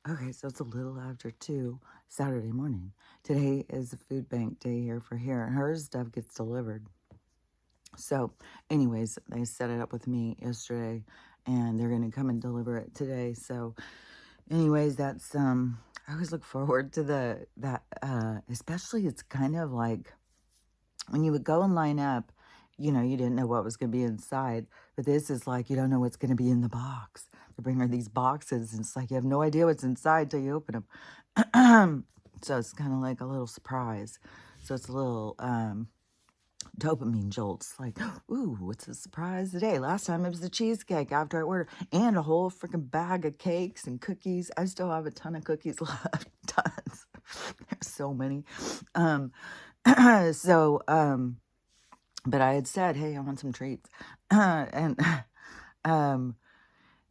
Okay, so it's a little after 2 Saturday morning. Today is the food bank day here, and her stuff gets delivered. So, anyways, they set it up with me yesterday, and they're gonna come and deliver it today. So, anyways, that's I always look forward to especially it's kind of like when you would go and line up, you didn't know what was gonna be inside, but this is like you don't know what's gonna be in the box. They bring her these boxes, and it's like you have no idea what's inside till you open them. So it's kind of like a little surprise. So it's a little dopamine jolts. Like, ooh, what's a surprise today? Last time it was the cheesecake after I ordered, and a whole freaking bag of cakes and cookies. I still have a ton of cookies left. Tons. There's so many. Um, so, but I had said, hey, I want some treats. And, um,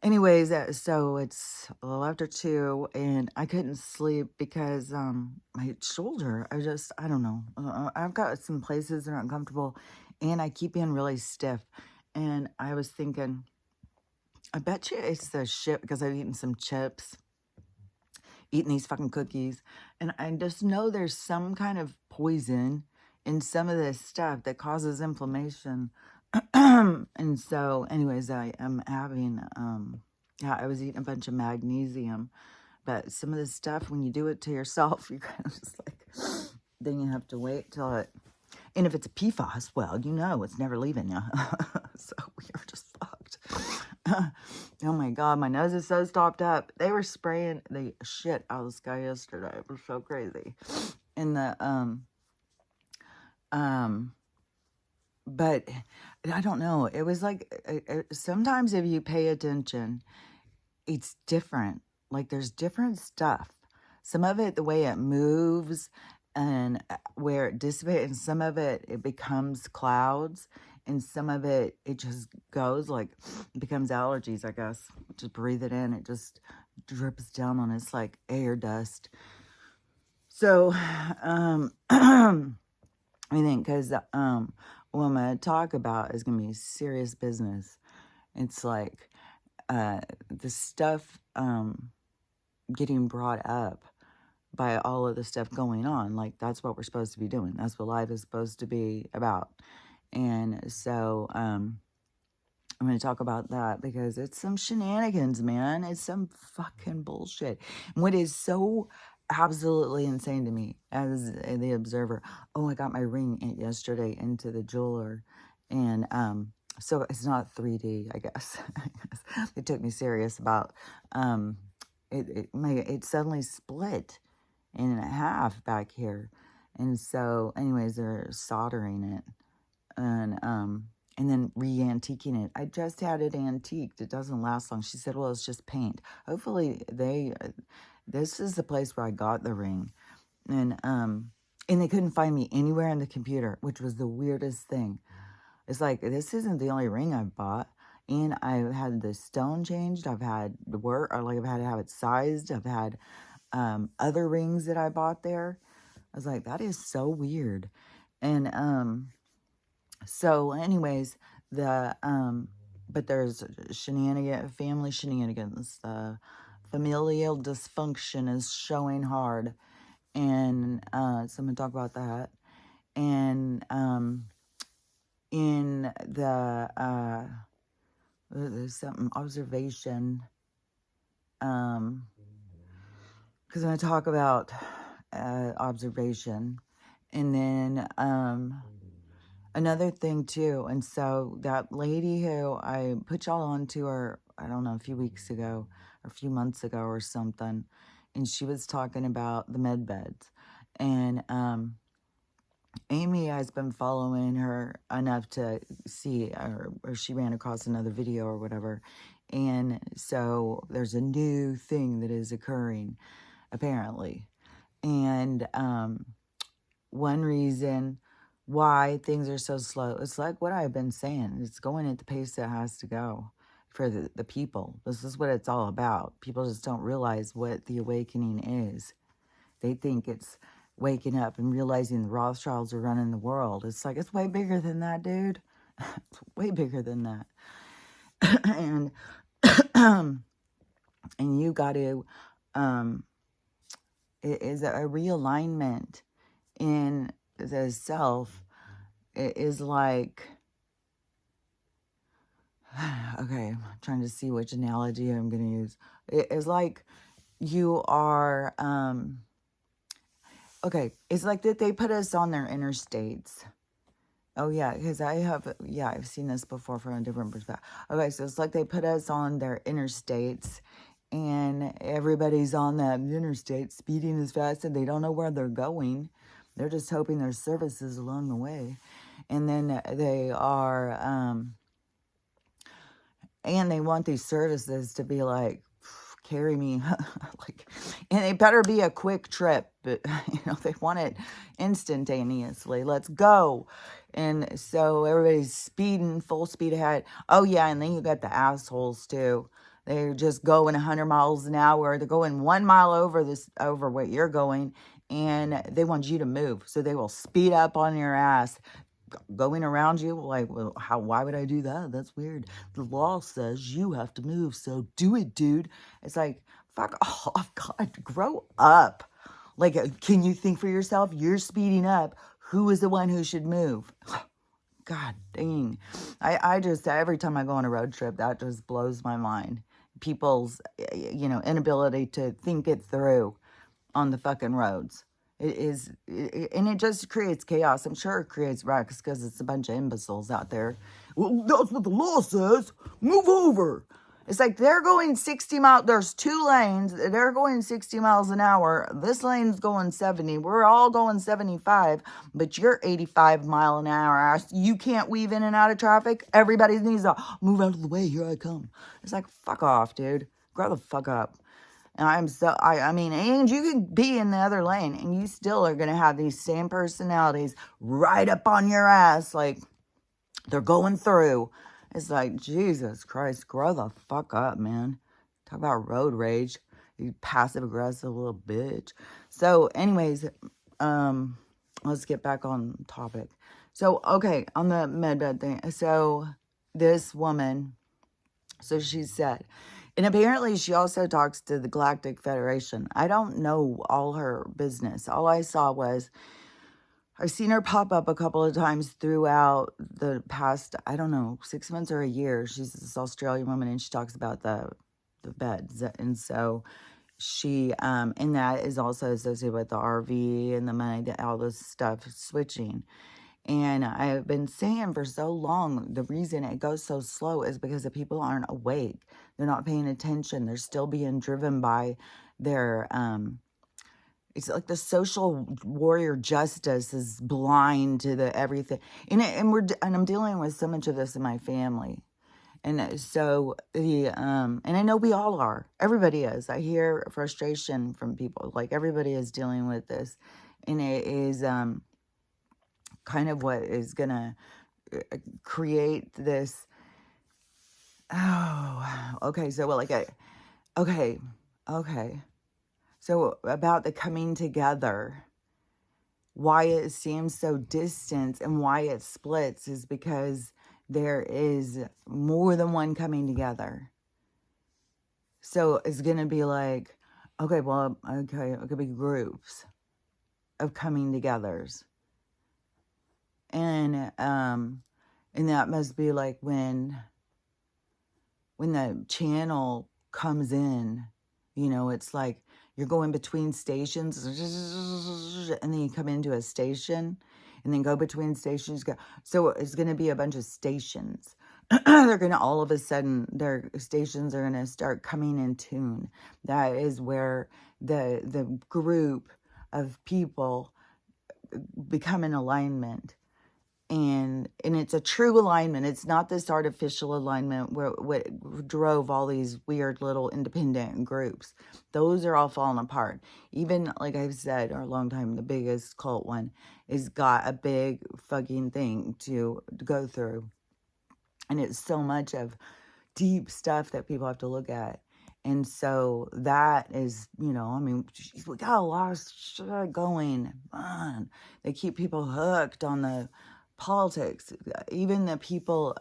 anyways, so it's a little after 2, and I couldn't sleep because, my shoulder, I don't know. I've got some places that are uncomfortable, and I keep being really stiff. And I was thinking, I bet you it's the shit because I've eaten some chips, eating these fucking cookies, and I just know there's some kind of poison in some of this stuff that causes inflammation. And so, anyways, I am having, yeah, I was eating a bunch of magnesium, but some of this stuff, when you do it to yourself, you kind of just like, then you have to wait till it, and if it's a PFAS, well, it's never leaving you. So we are just fucked. Oh my God, my nose is so stopped up. They were spraying the shit out of the sky yesterday. It was so crazy. And but I don't know. It was like, sometimes if you pay attention, it's different. Like there's different stuff. Some of it, the way it moves and where it dissipates, and some of it, it becomes clouds, and some of it, it just goes like, it becomes allergies, I guess. Just breathe it in. It just drips down on us like air dust. So, I think because what I'm going to talk about is going to be serious business. It's like the stuff getting brought up by all of the stuff going on. Like, that's what we're supposed to be doing. That's what life is supposed to be about. And so I'm going to talk about that because it's some shenanigans, man. It's some fucking bullshit. And what is so absolutely insane to me as the observer, oh, I got my ring yesterday into the jeweler. And so it's not 3D, I guess. They took me serious about it suddenly split in half back here. And so anyways, they're soldering it and then re-antiquing it. I just had it antiqued. It doesn't last long. She said, well, it's just paint. Hopefully this is the place where I got the ring. And they couldn't find me anywhere in the computer, which was the weirdest thing. It's like, this isn't the only ring I've bought. And I've had the stone changed. I've had the work, or like I've had to have it sized. I've had other rings that I bought there. I was like, that is so weird. And so anyways, but there's family shenanigans. Familial dysfunction is showing hard. And so I'm going to talk about that. And in there's something observation, because I'm going to talk about observation. And then another thing too, and so that lady who I put y'all on to her, I don't know, a few weeks ago or a few months ago or something, and she was talking about the med beds. And Amy has been following her enough to see, or she ran across another video or whatever. And so there's a new thing that is occurring, apparently. And one reason why things are so slow, it's like what I've been saying. It's going at the pace that has to go for the people. This is what it's all about. People just don't realize what the awakening is. They think it's waking up and realizing the Rothschilds are running the world. It's like, it's way bigger than that, dude. It's way bigger than that. And and you got to um, it is a realignment in the self. It is like, okay, I'm trying to see which analogy I'm going to use. It is like you are, okay, it's like that they put us on their interstates. Oh, yeah, because I've seen this before from a different perspective. Okay, so it's like they put us on their interstates, and everybody's on that interstate speeding as fast, and they don't know where they're going. They're just hoping there's services along the way. And then they are, and they want these services to be like, carry me, like, and it better be a quick trip, but they want it instantaneously. Let's go. And so everybody's speeding full speed ahead. Oh yeah, and then you got the assholes too. They're just going 100 miles an hour. They're going 1 mile over what you're going, and they want you to move, so they will speed up on your ass, going around you. Like, well, why would I do that? That's weird. The law says you have to move, so do it, dude. It's like, fuck off. God, grow up. Like, can you think for yourself? You're speeding up. Who is the one who should move? God dang. I just, every time I go on a road trip, that just blows my mind. People's, inability to think it through on the fucking roads. And it just creates chaos. I'm sure it creates wrecks because it's a bunch of imbeciles out there. Well, that's what the law says. Move over. It's like they're going 60 miles. There's 2 lanes. They're going 60 miles an hour. This lane's going 70. We're all going 75, but you're 85 mile an hour. You can't weave in and out of traffic. Everybody needs to move out of the way. Here I come. It's like, fuck off, dude. Grow the fuck up. And I mean, and you can be in the other lane and you still are going to have these same personalities right up on your ass. Like, they're going through. It's like, Jesus Christ, grow the fuck up, man. Talk about road rage. You passive aggressive little bitch. So anyways, let's get back on topic. So, okay, on the medbed thing. So this woman, so she said, and apparently she also talks to the Galactic Federation. I don't know all her business. All I saw was, I've seen her pop up a couple of times throughout the past, I don't know, 6 months or a year. She's this Australian woman, and she talks about the beds. And so she, and that is also associated with the RV and the money, all this stuff switching. And I've been saying for so long, the reason it goes so slow is because the people aren't awake. They're not paying attention. They're still being driven by their, it's like the social warrior justice is blind to the everything. And I'm dealing with so much of this in my family. And so and I know we all are. Everybody is. I hear frustration from people. Like, everybody is dealing with this. And it is, kind of what is going to create this. Oh, okay. So, well, like, okay. So about the coming together, why it seems so distant and why it splits is because there is more than one coming together. So it's going to be like, okay, well, okay, it could be groups of coming togethers. And that must be like when the channel comes in, it's like you're going between stations, and then you come into a station, and then go between stations. So it's going to be a bunch of stations. They're going to, all of a sudden, their stations are going to start coming in tune. That is where the group of people become in alignment. And it's a true alignment. It's not this artificial alignment where what drove all these weird little independent groups. Those are all falling apart. Even, like I've said, or a long time, the biggest cult one has got a big fucking thing to go through. And it's so much of deep stuff that people have to look at. And so that is, we got a lot of shit going on. They keep people hooked on the politics. Even the people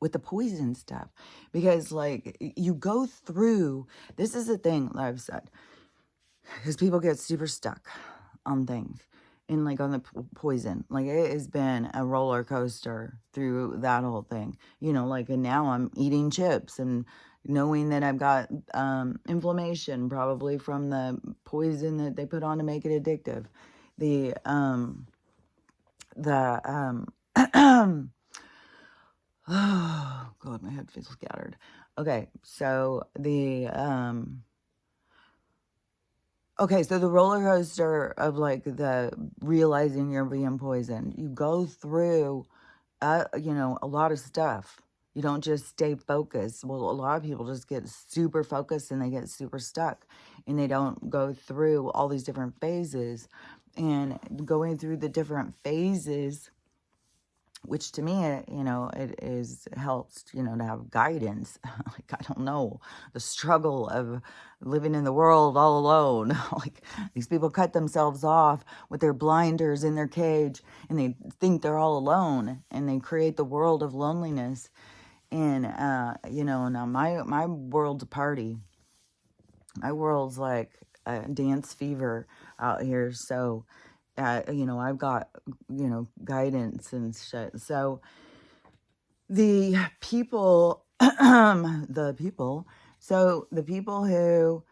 with the poison stuff. Because, like, you go through, this is the thing that I've said, because people get super stuck on things and, like, on the poison. Like, it has been a roller coaster through that whole thing, you know, like, and now I'm eating chips and knowing that I've got inflammation probably from the poison that they put on to make it addictive. The oh god, my head feels scattered. Okay, so the so the roller coaster of, like, the realizing you're being poisoned, you go through you know, a lot of stuff. You don't just stay focused. Well, a lot of people just get super focused and they get super stuck and they don't go through all these different phases. And going through the different phases, which to me, you know, it is helps, you know, to have guidance. Like, I don't know, the struggle of living in the world all alone. Like, these people cut themselves off with their blinders in their cage and they think they're all alone and they create the world of loneliness. And, you know, now my world's a party. My world's like a dance fever out here. So, you know, I've got, you know, guidance and shit. So the people, so the people who,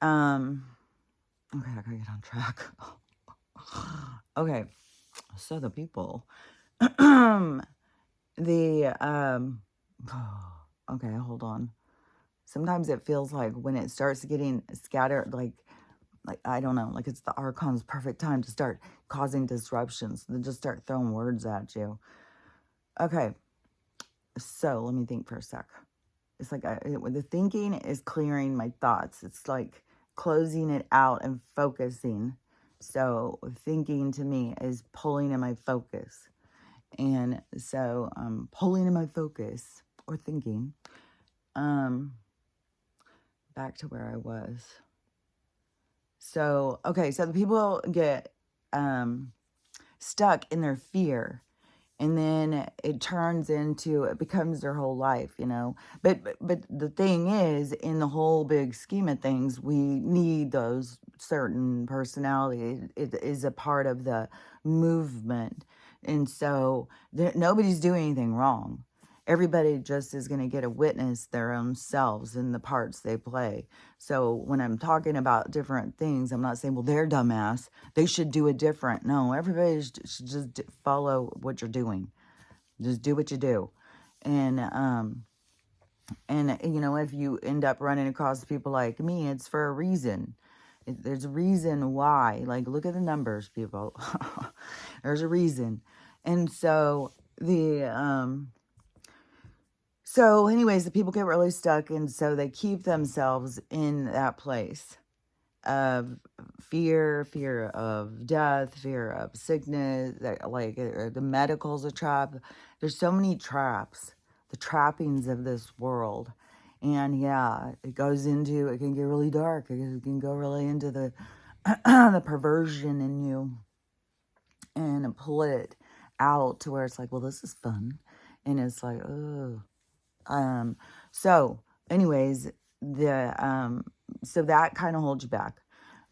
okay, I gotta get on track. Okay, so the people, okay, hold on. Sometimes it feels like when it starts getting scattered, like I don't know, like it's the Archon's perfect time to start causing disruptions. Then just start throwing words at you. Okay, so let me think for a sec. It's like the thinking is clearing my thoughts. It's like closing it out and focusing. So thinking to me is pulling in my focus. And so pulling in my focus or thinking. Back to where I was. So, okay, so the people get stuck in their fear. And then it turns into, it becomes their whole life, you know. But the thing is, in the whole big scheme of things, we need those certain personalities. It is a part of the movement. And so nobody's doing anything wrong. Everybody just is going to get to witness their own selves in the parts they play. So when I'm talking about different things, I'm not saying, well, they're dumbass, they should do it different. No, everybody should just follow what you're doing. Just do what you do. And you know, if you end up running across people like me, it's for a reason. There's a reason why. Like, look at the numbers, people. There's a reason. And so so anyways, the people get really stuck, and so they keep themselves in that place of fear of death, fear of sickness, like the medical's a trap. There's so many traps, the trappings of this world. And yeah, it can get really dark. It can go really into the the perversion in you and pull it out to where it's like, well, this is fun. And it's like, oh. So anyways, so that kind of holds you back.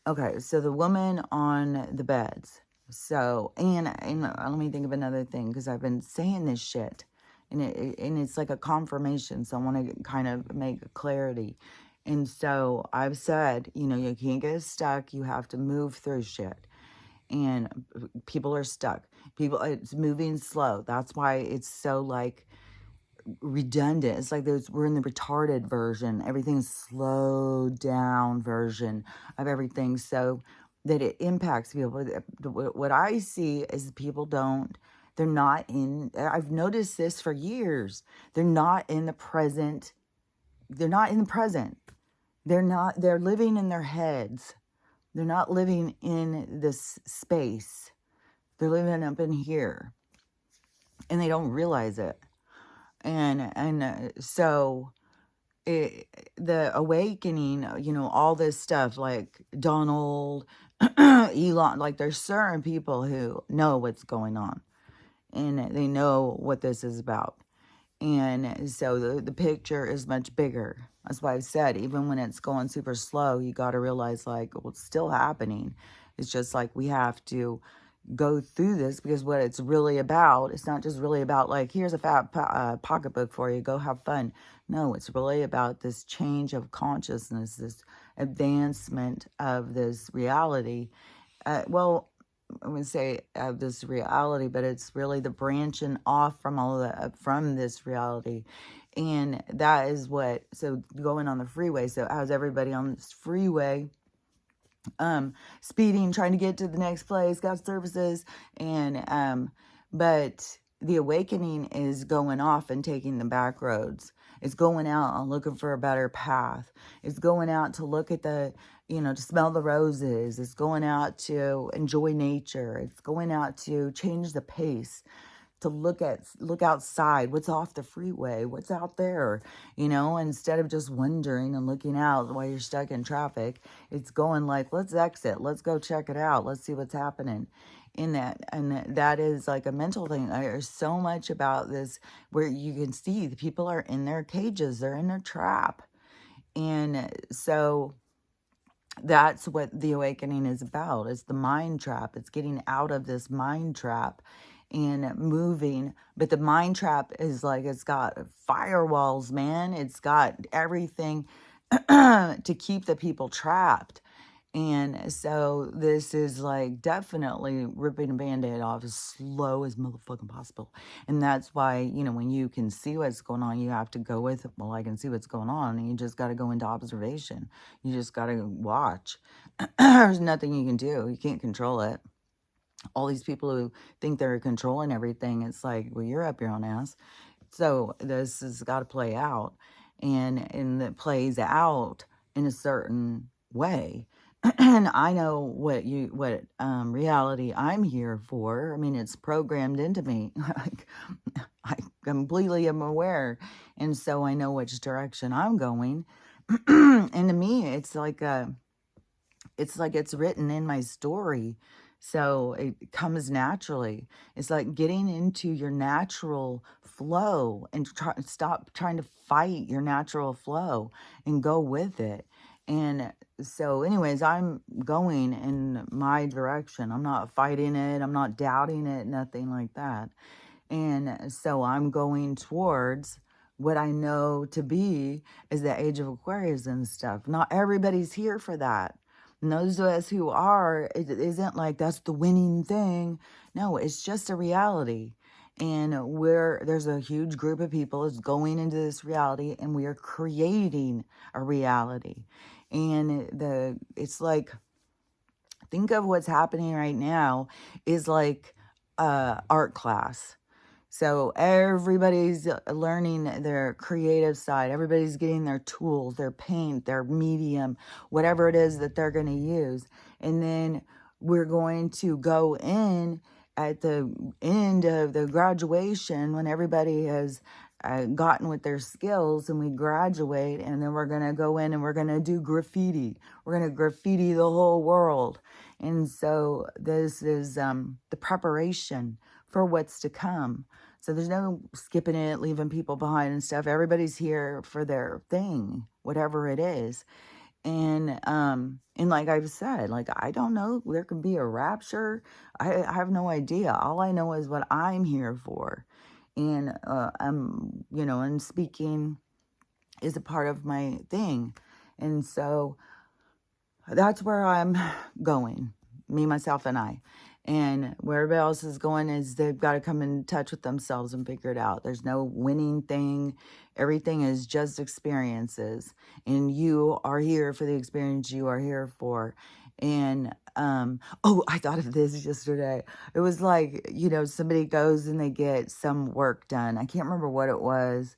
Okay, so the woman on the beds. So, and let me think of another thing, because I've been saying this shit, and it's like a confirmation, so I want to kind of make clarity. And so I've said, you know, you can't get stuck, you have to move through shit. And people are stuck. It's moving slow. That's why it's so, like, redundant. It's like we're in the retarded version, everything's slowed down version of everything, so that it impacts people. What I see is people they're not in, I've noticed this for years, they're not in the present. They're living in their heads. They're not living in this space. They're living up in here, and they don't realize it. And so the awakening, you know, all this stuff, like Donald, Elon, like there's certain people who know what's going on and they know what this is about. And so the picture is much bigger. That's why I said, even when it's going super slow, you got to realize, like, well, it's still happening. It's just like we have to go through this, because what it's really about, it's not just really about like, here's a fat pocketbook for you, go have fun. No, it's really about this change of consciousness, this advancement of this reality. Well, I would say of this reality, but it's really the branching off from all of the from this reality. And that is what, so going on the freeway, so how's everybody on this freeway speeding, trying to get to the next place, got services, and but the awakening is going off and taking the back roads. It's going out and looking for a better path. It's going out to look at the, to smell the roses. It's going out to enjoy nature. It's going out to change the pace, to look outside, what's off the freeway, what's out there, instead of just wondering and looking out while you're stuck in traffic. It's going like, let's exit, let's go check it out, let's see what's happening in that. And that is like a mental thing. There's so much about this where you can see the people are in their cages, they're in their trap. And so that's what the awakening is about. It's the mind trap. It's getting out of this mind trap and moving. But the mind trap is like, it's got firewalls, man. It's got everything to keep the people trapped. And so this is like definitely ripping a Band-Aid off as slow as motherfucking possible. And that's why, when you can see what's going on, you have to go with, well, I can see what's going on. And you just got to go into observation. You just got to watch. There's nothing you can do. You can't control it. All these people who think they're controlling everything, it's like, well, you're up your own ass. So this has got to play out. And it plays out in a certain way. And I know what reality I'm here for. I mean, it's programmed into me. Like, I completely am aware, and so I know which direction I'm going. And to me, it's like it's written in my story, so it comes naturally. It's like getting into your natural flow and stop trying to fight your natural flow and go with it. And so anyways, I'm going in my direction. I'm not fighting it. I'm not doubting it, nothing like that. And so I'm going towards what I know to be is the age of Aquarius and stuff. Not everybody's here for that. And those of us who are, it isn't like that's the winning thing. No, it's just a reality. And there's a huge group of people is going into this reality, and we are creating a reality. And it's like, think of what's happening right now is like art class. So everybody's learning their creative side. Everybody's getting their tools, their paint, their medium, whatever it is that they're going to use. And then we're going to go in at the end of the graduation when everybody has gotten with their skills, and we graduate, and then we're going to go in and we're going to do graffiti. We're going to graffiti the whole world. And so this is the preparation for what's to come. So there's no skipping it, leaving people behind and stuff. Everybody's here for their thing, whatever it is. And like I've said, like, I don't know, there can be a rapture. I have no idea. All I know is what I'm here for. And and speaking is a part of my thing. And so that's where I'm going, me, myself, and I. And where everybody else is going is they've got to come in touch with themselves and figure it out. There's no winning thing. Everything is just experiences. And you are here for the experience you are here for. And, I thought of this yesterday. It was like, somebody goes and they get some work done. I can't remember what it was.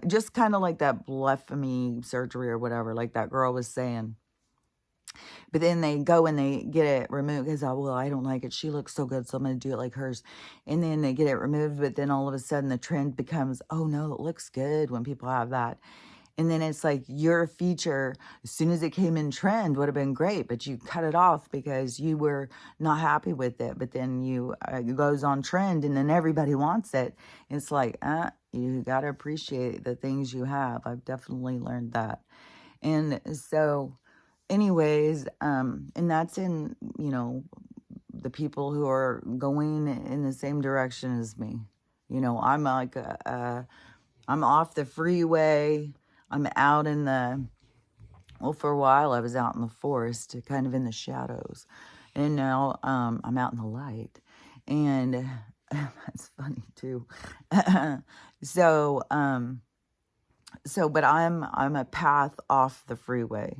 Just kind of like that blepharomy surgery or whatever, like that girl was saying. But then they go and they get it removed because, I don't like it. She looks so good, so I'm going to do it like hers. And then they get it removed, but then all of a sudden the trend becomes, oh no, it looks good when people have that. And then it's like your feature, as soon as it came in trend, would have been great, but you cut it off because you were not happy with it. But then it goes on trend, and then everybody wants it. It's like, You got to appreciate the things you have. I've definitely learned that. And so, anyways, and that's in, the people who are going in the same direction as me. I'm like, I'm off the freeway. I'm out in well, for a while I was out in the forest, kind of in the shadows. And now I'm out in the light. And that's funny too. so, but I'm a path off the freeway.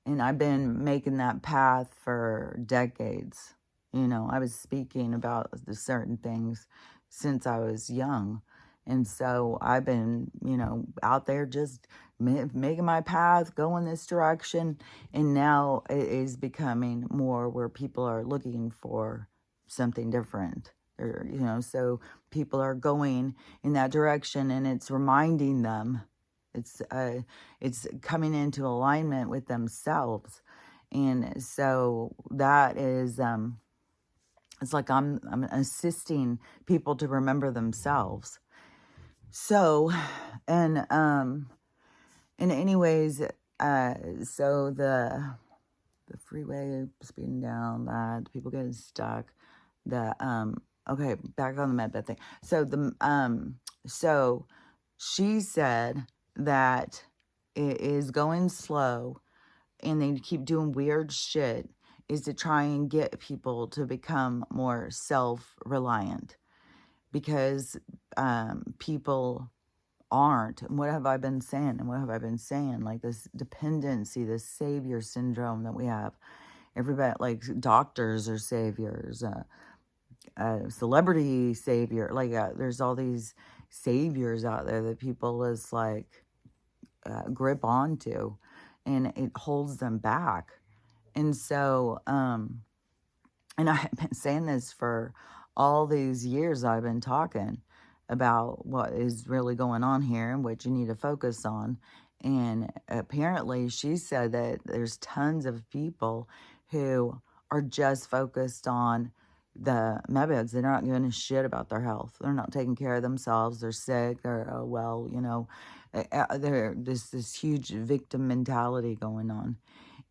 And I've been making that path for decades. I was speaking about the certain things since I was young. And so I've been, out there just making my path, going this direction. And now it is becoming more where people are looking for something different. Or, so people are going in that direction, and it's reminding them. It's coming into alignment with themselves. And so that is, it's like I'm assisting people to remember themselves. So, and anyways, so the freeway speeding down, that people getting stuck, okay, back on the medbed thing. So she said that it is going slow, and they keep doing weird shit, is to try and get people to become more self-reliant, because people aren't. And what have I been saying? Like this dependency, this savior syndrome that we have. Everybody, like doctors are saviors, celebrity savior. Like there's all these saviors out there that people is like grip onto, and it holds them back. And so, and I've been saying this for all these years. I've been talking about what is really going on here and what you need to focus on. And apparently she said that there's tons of people who are just focused on the medbeds. They're not giving a shit about their health. They're not taking care of themselves. They're sick. They're, there's this huge victim mentality going on.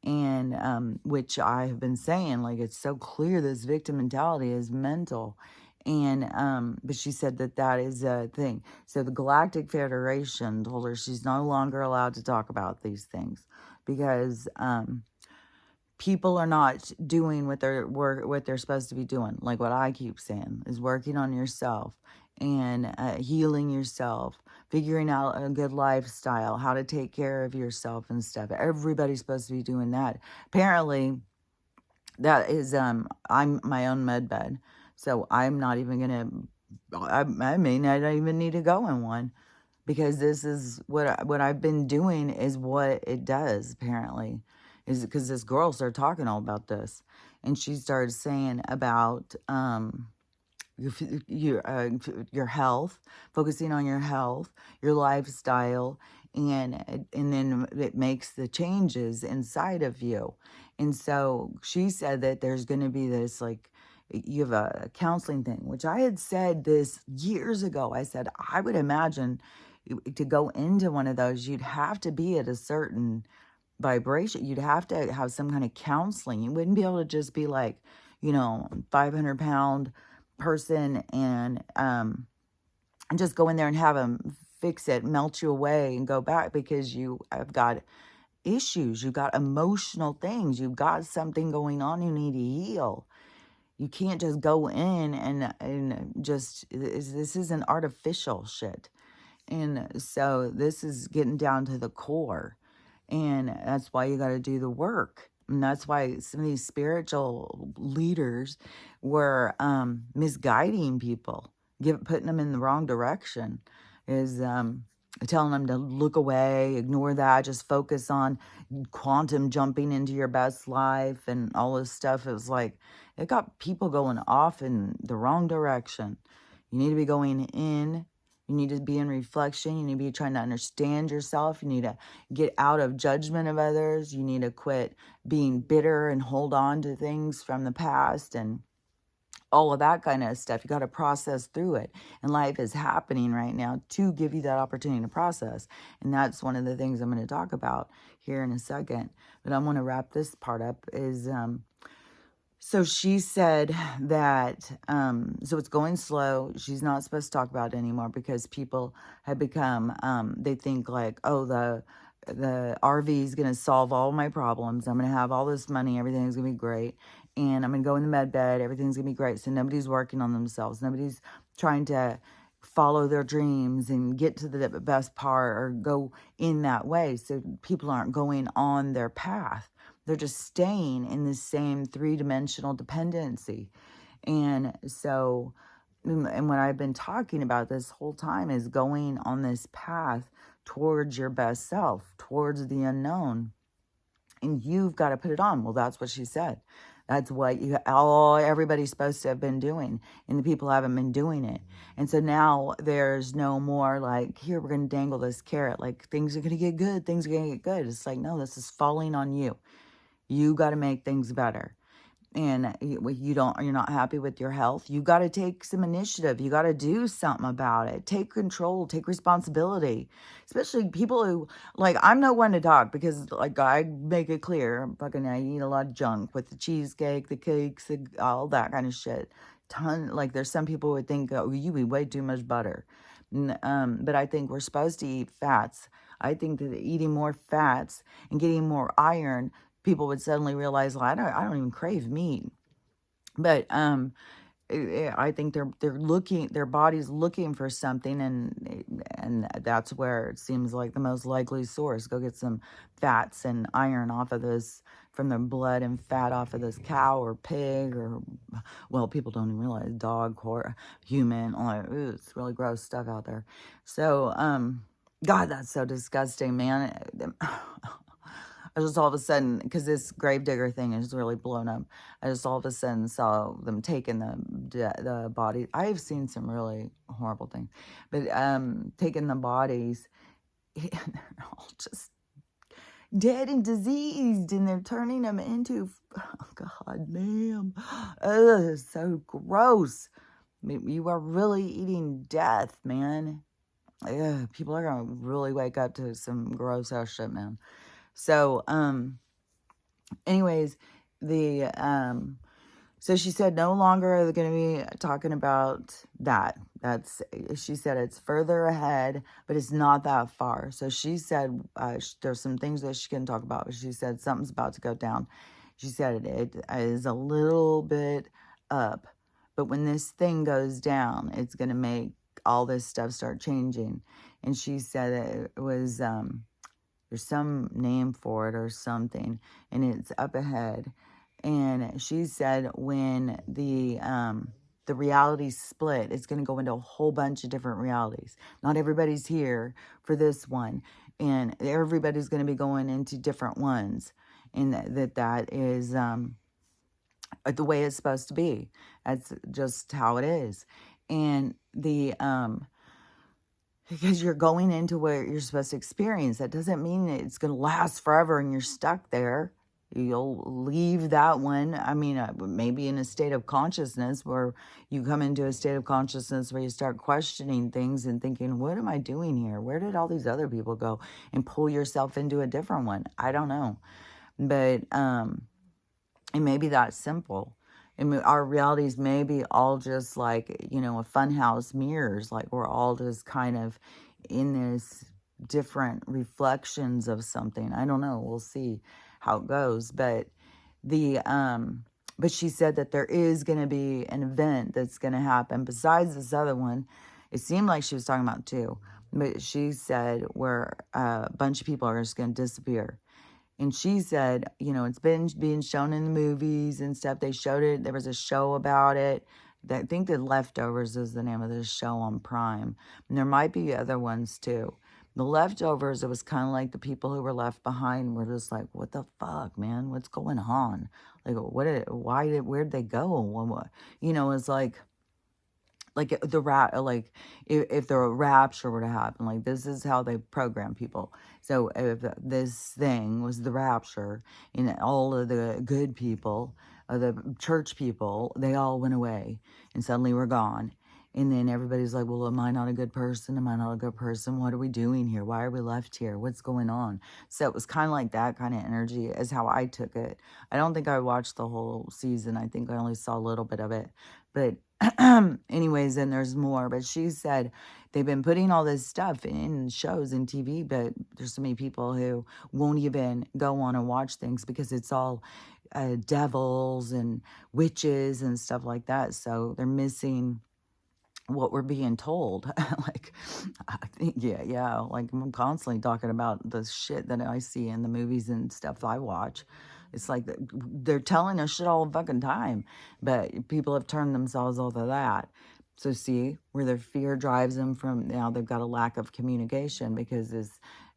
And which I have been saying, like, it's so clear this victim mentality is mental. And but she said that is a thing. So the Galactic Federation told her she's no longer allowed to talk about these things, because people are not doing what they're supposed to be doing. Like what I keep saying is working on yourself and healing yourself, figuring out a good lifestyle, how to take care of yourself and stuff. Everybody's supposed to be doing that. Apparently, that is I'm my own med bed, so I'm not even gonna. I may not even need to go in one, because this is what I've been doing is what it does. Apparently, is because this girl started talking all about this, and she started saying about your health, focusing on your health, your lifestyle, and then it makes the changes inside of you. And so she said that there's going to be this, like, you have a counseling thing, which I had said this years ago. I said I would imagine to go into one of those, you'd have to be at a certain vibration. You'd have to have some kind of counseling. You wouldn't be able to just be like, 500-pound person and just go in there and have them fix it, melt you away and go back, because you have got issues. You've got emotional things. You've got something going on you need to heal. You can't just go in and just, this isn't artificial shit. And so this is getting down to the core. And that's why you got to do the work. And that's why some of these spiritual leaders were misguiding people, putting them in the wrong direction, is telling them to look away, ignore that, just focus on quantum jumping into your best life and all this stuff. It was like, it got people going off in the wrong direction. You need to be going in. You need to be in reflection. You need to be trying to understand yourself. You need to get out of judgment of others. You need to quit being bitter and hold on to things from the past. And all of that kind of stuff. You got to process through it. And life is happening right now to give you that opportunity to process. And that's one of the things I'm going to talk about here in a second. But I want to wrap this part up is, so she said that, so it's going slow. She's not supposed to talk about it anymore because people have become, they think like, oh, the RV is going to solve all my problems. I'm going to have all this money. Everything's going to be great. And I'm going to go in the med bed. Everything's going to be great. So nobody's working on themselves. Nobody's trying to follow their dreams and get to the best part or go in that way. So people aren't going on their path. They're just staying in the same three-dimensional dependency. And so, and what I've been talking about this whole time is going on this path towards your best self, towards the unknown. And you've got to put it on. Well, that's what she said. That's what everybody's supposed to have been doing. And the people haven't been doing it. And so now there's no more like, here, we're going to dangle this carrot. Like, things are going to get good. Things are going to get good. It's like, no, this is falling on you. You got to make things better. And you're not happy with your health. You got to take some initiative. You got to do something about it. Take control, take responsibility. Especially people who, like, I'm no one to talk because, like, I make it clear, I eat a lot of junk with the cheesecake, the cakes, all that kind of shit. Like, there's some people who would think, oh, you eat way too much butter. But I think we're supposed to eat fats. I think that eating more fats and getting more iron, people would suddenly realize, well, I don't even crave meat. But I think their body's looking for something, and that's where it seems like the most likely source. Go get some fats and iron off of this, from the blood and fat off of this cow or pig, or, well, people don't even realize, dog or human. Like, it's really gross stuff out there. So, God, that's so disgusting, man. I just all of a sudden, because this gravedigger thing is really blown up, I just all of a sudden saw them taking the body. I've seen some really horrible things, but taking the bodies, and they're all just dead and diseased, and they're turning them into, oh God, ma'am, ugh, so gross. I mean, you are really eating death, man. Ugh, people are gonna really wake up to some gross ass shit, man. So, anyways, so she said no longer are they going to be talking about that. She said it's further ahead, but it's not that far. So she said, there's some things that she can talk about, but she said something's about to go down. She said it is a little bit up, but when this thing goes down, it's going to make all this stuff start changing. And she said it was, there's some name for it or something, and it's up ahead. And she said when the reality split, it's going to go into a whole bunch of different realities. Not everybody's here for this one, and everybody's going to be going into different ones, and that is the way it's supposed to be. That's just how it is. And because you're going into where you're supposed to experience. That doesn't mean it's going to last forever and you're stuck there. You'll leave that one. I mean, maybe in a state of consciousness where you come into a state of consciousness where you start questioning things and thinking, what am I doing here? Where did all these other people go? And pull yourself into a different one. I don't know. But it may be that simple. And our realities may be all just like, a funhouse mirrors. Like we're all just kind of in this different reflections of something. I don't know. We'll see how it goes. But but she said that there is going to be an event that's going to happen besides this other one. It seemed like she was talking about two, but she said where a bunch of people are just going to disappear. And she said, it's been being shown in the movies and stuff. They showed it. There was a show about it. I think The Leftovers is the name of this show on Prime. And there might be other ones too. The Leftovers, it was kind of like the people who were left behind were just like, what the fuck, man? What's going on? Like, where'd they go? It's like if the rapture were to happen, like this is how they program people. So if this thing was the rapture and all of the good people the church people, they all went away and suddenly were gone. And then everybody's like, well, am I not a good person? Am I not a good person? What are we doing here? Why are we left here? What's going on? So it was kind of like that kind of energy is how I took it. I don't think I watched the whole season. I think I only saw a little bit of it. But anyways, and there's more. But she said they've been putting all this stuff in shows and TV, but there's so many people who won't even go on and watch things because it's all devils and witches and stuff like that. So they're missing what we're being told. Like, I think, yeah, like I'm constantly talking about the shit that I see in the movies and stuff that I watch. It's like they're telling us shit all the fucking time, but people have turned themselves off of that. So see where their fear drives them from. Now they've got a lack of communication because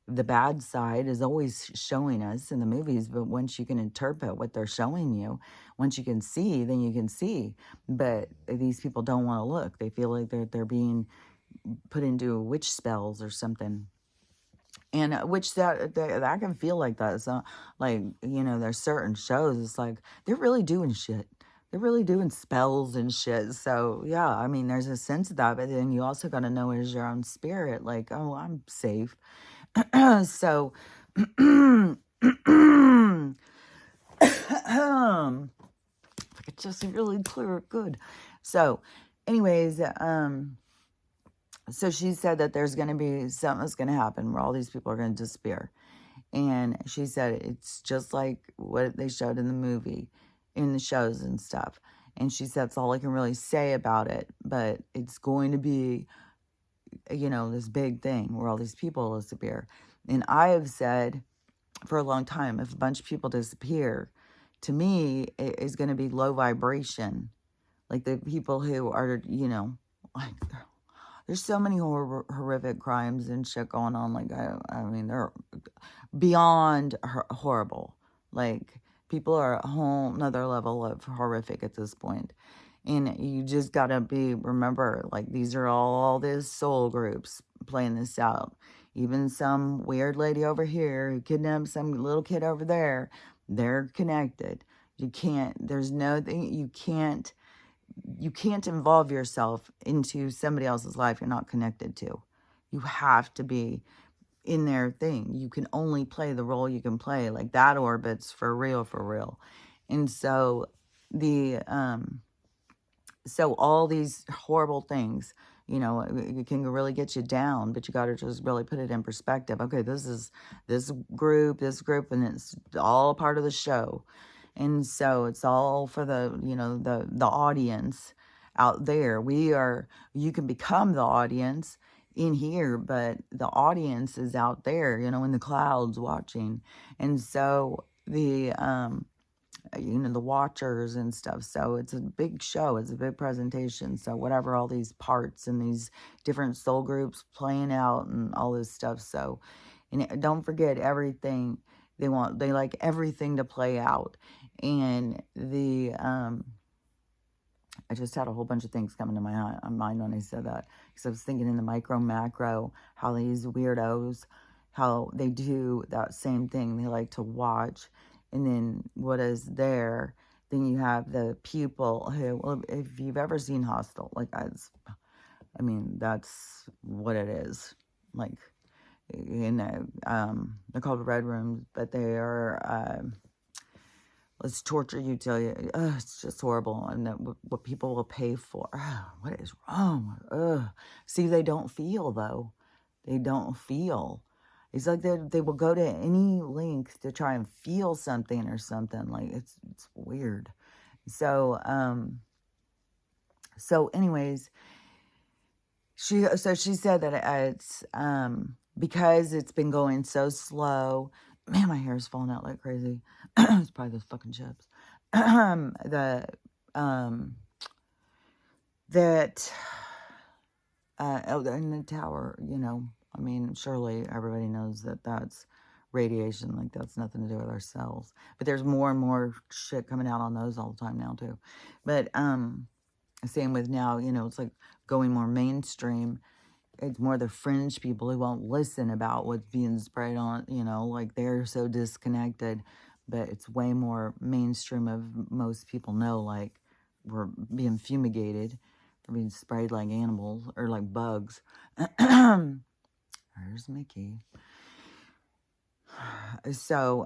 the bad side is always showing us in the movies, but once you can interpret what they're showing you, once you can see, then you can see. But these people don't want to look. They feel like they're being put into witch spells or something. And which that I can feel like that. So, like, there's certain shows, it's like they're really doing shit. They're really doing spells and shit. So, yeah, I mean, there's a sense of that. But then you also got to know as your own spirit, like, oh, I'm safe. So, like it just really clear, good. So, anyways, so she said that there's going to be something that's going to happen where all these people are going to disappear. And she said it's just like what they showed in the movie, in the shows and stuff. And she said that's all I can really say about it. But it's going to be, this big thing where all these people disappear. And I have said for a long time, if a bunch of people disappear, to me, it is going to be low vibration. Like the people who are, like, there's so many horrific crimes and shit going on. Like, I mean, they're beyond horrible. Like, people are a whole nother level of horrific at this point. And you just gotta remember, like, these are all these soul groups playing this out. Even some weird lady over here who kidnapped some little kid over there, they're connected. You can't, there's no thing, you can't involve yourself into somebody else's life you're not connected to. You have to be in their thing. You can only play the role you can play. Like, that orbit's for real, for real. And so so all these horrible things, it can really get you down, but you got to just really put it in perspective. Okay, this is this group, and it's all part of the show. And so it's all for the, the audience out there. You can become the audience in here, but the audience is out there, in the clouds watching. And so the watchers and stuff. So it's a big show. It's a big presentation. So whatever, all these parts and these different soul groups playing out and all this stuff. So, and don't forget everything they like everything to play out. And I just had a whole bunch of things coming to my mind when I said that. Because I was thinking in the micro, macro, how these weirdos, how they do that same thing. They like to watch. And then what is there, then you have the people who, well, if you've ever seen Hostel, like, that's what it is. Like, they're called Red Rooms, but they are, let's torture you till you, it's just horrible. And what people will pay for. What is wrong? See, they don't feel, though. They don't feel. It's like they will go to any length to try and feel something or something. Like, it's weird. So, anyways, she said that it's, because it's been going so slow. Man, my hair is falling out like crazy. It's probably those fucking chips. That in the tower, surely everybody knows that that's radiation. Like, that's nothing to do with our cells. But there's more and more shit coming out on those all the time now, too. But same with now, it's like going more mainstream. It's more the fringe people who won't listen about what's being sprayed on, like, they're so disconnected. but it's way more mainstream of most people know, like, we're being fumigated, we're being sprayed like animals, or like bugs. There's Mickey. So,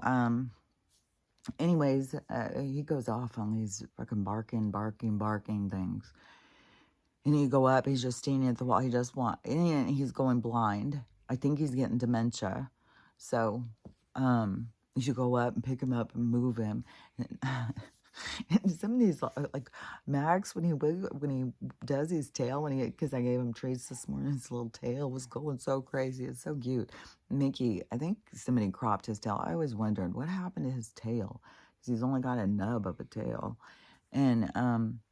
anyways, he goes off on these fucking barking things. And you go up, he's just standing at the wall. And he's going blind. I think he's getting dementia. So, you should go up and pick him up and move him. And some of these, like Max, when he does his tail, because I gave him treats this morning, his little tail was going so crazy. It's so cute. Mickey, I think somebody cropped his tail. I always wondered what happened to his tail, because he's only got a nub of a tail. And,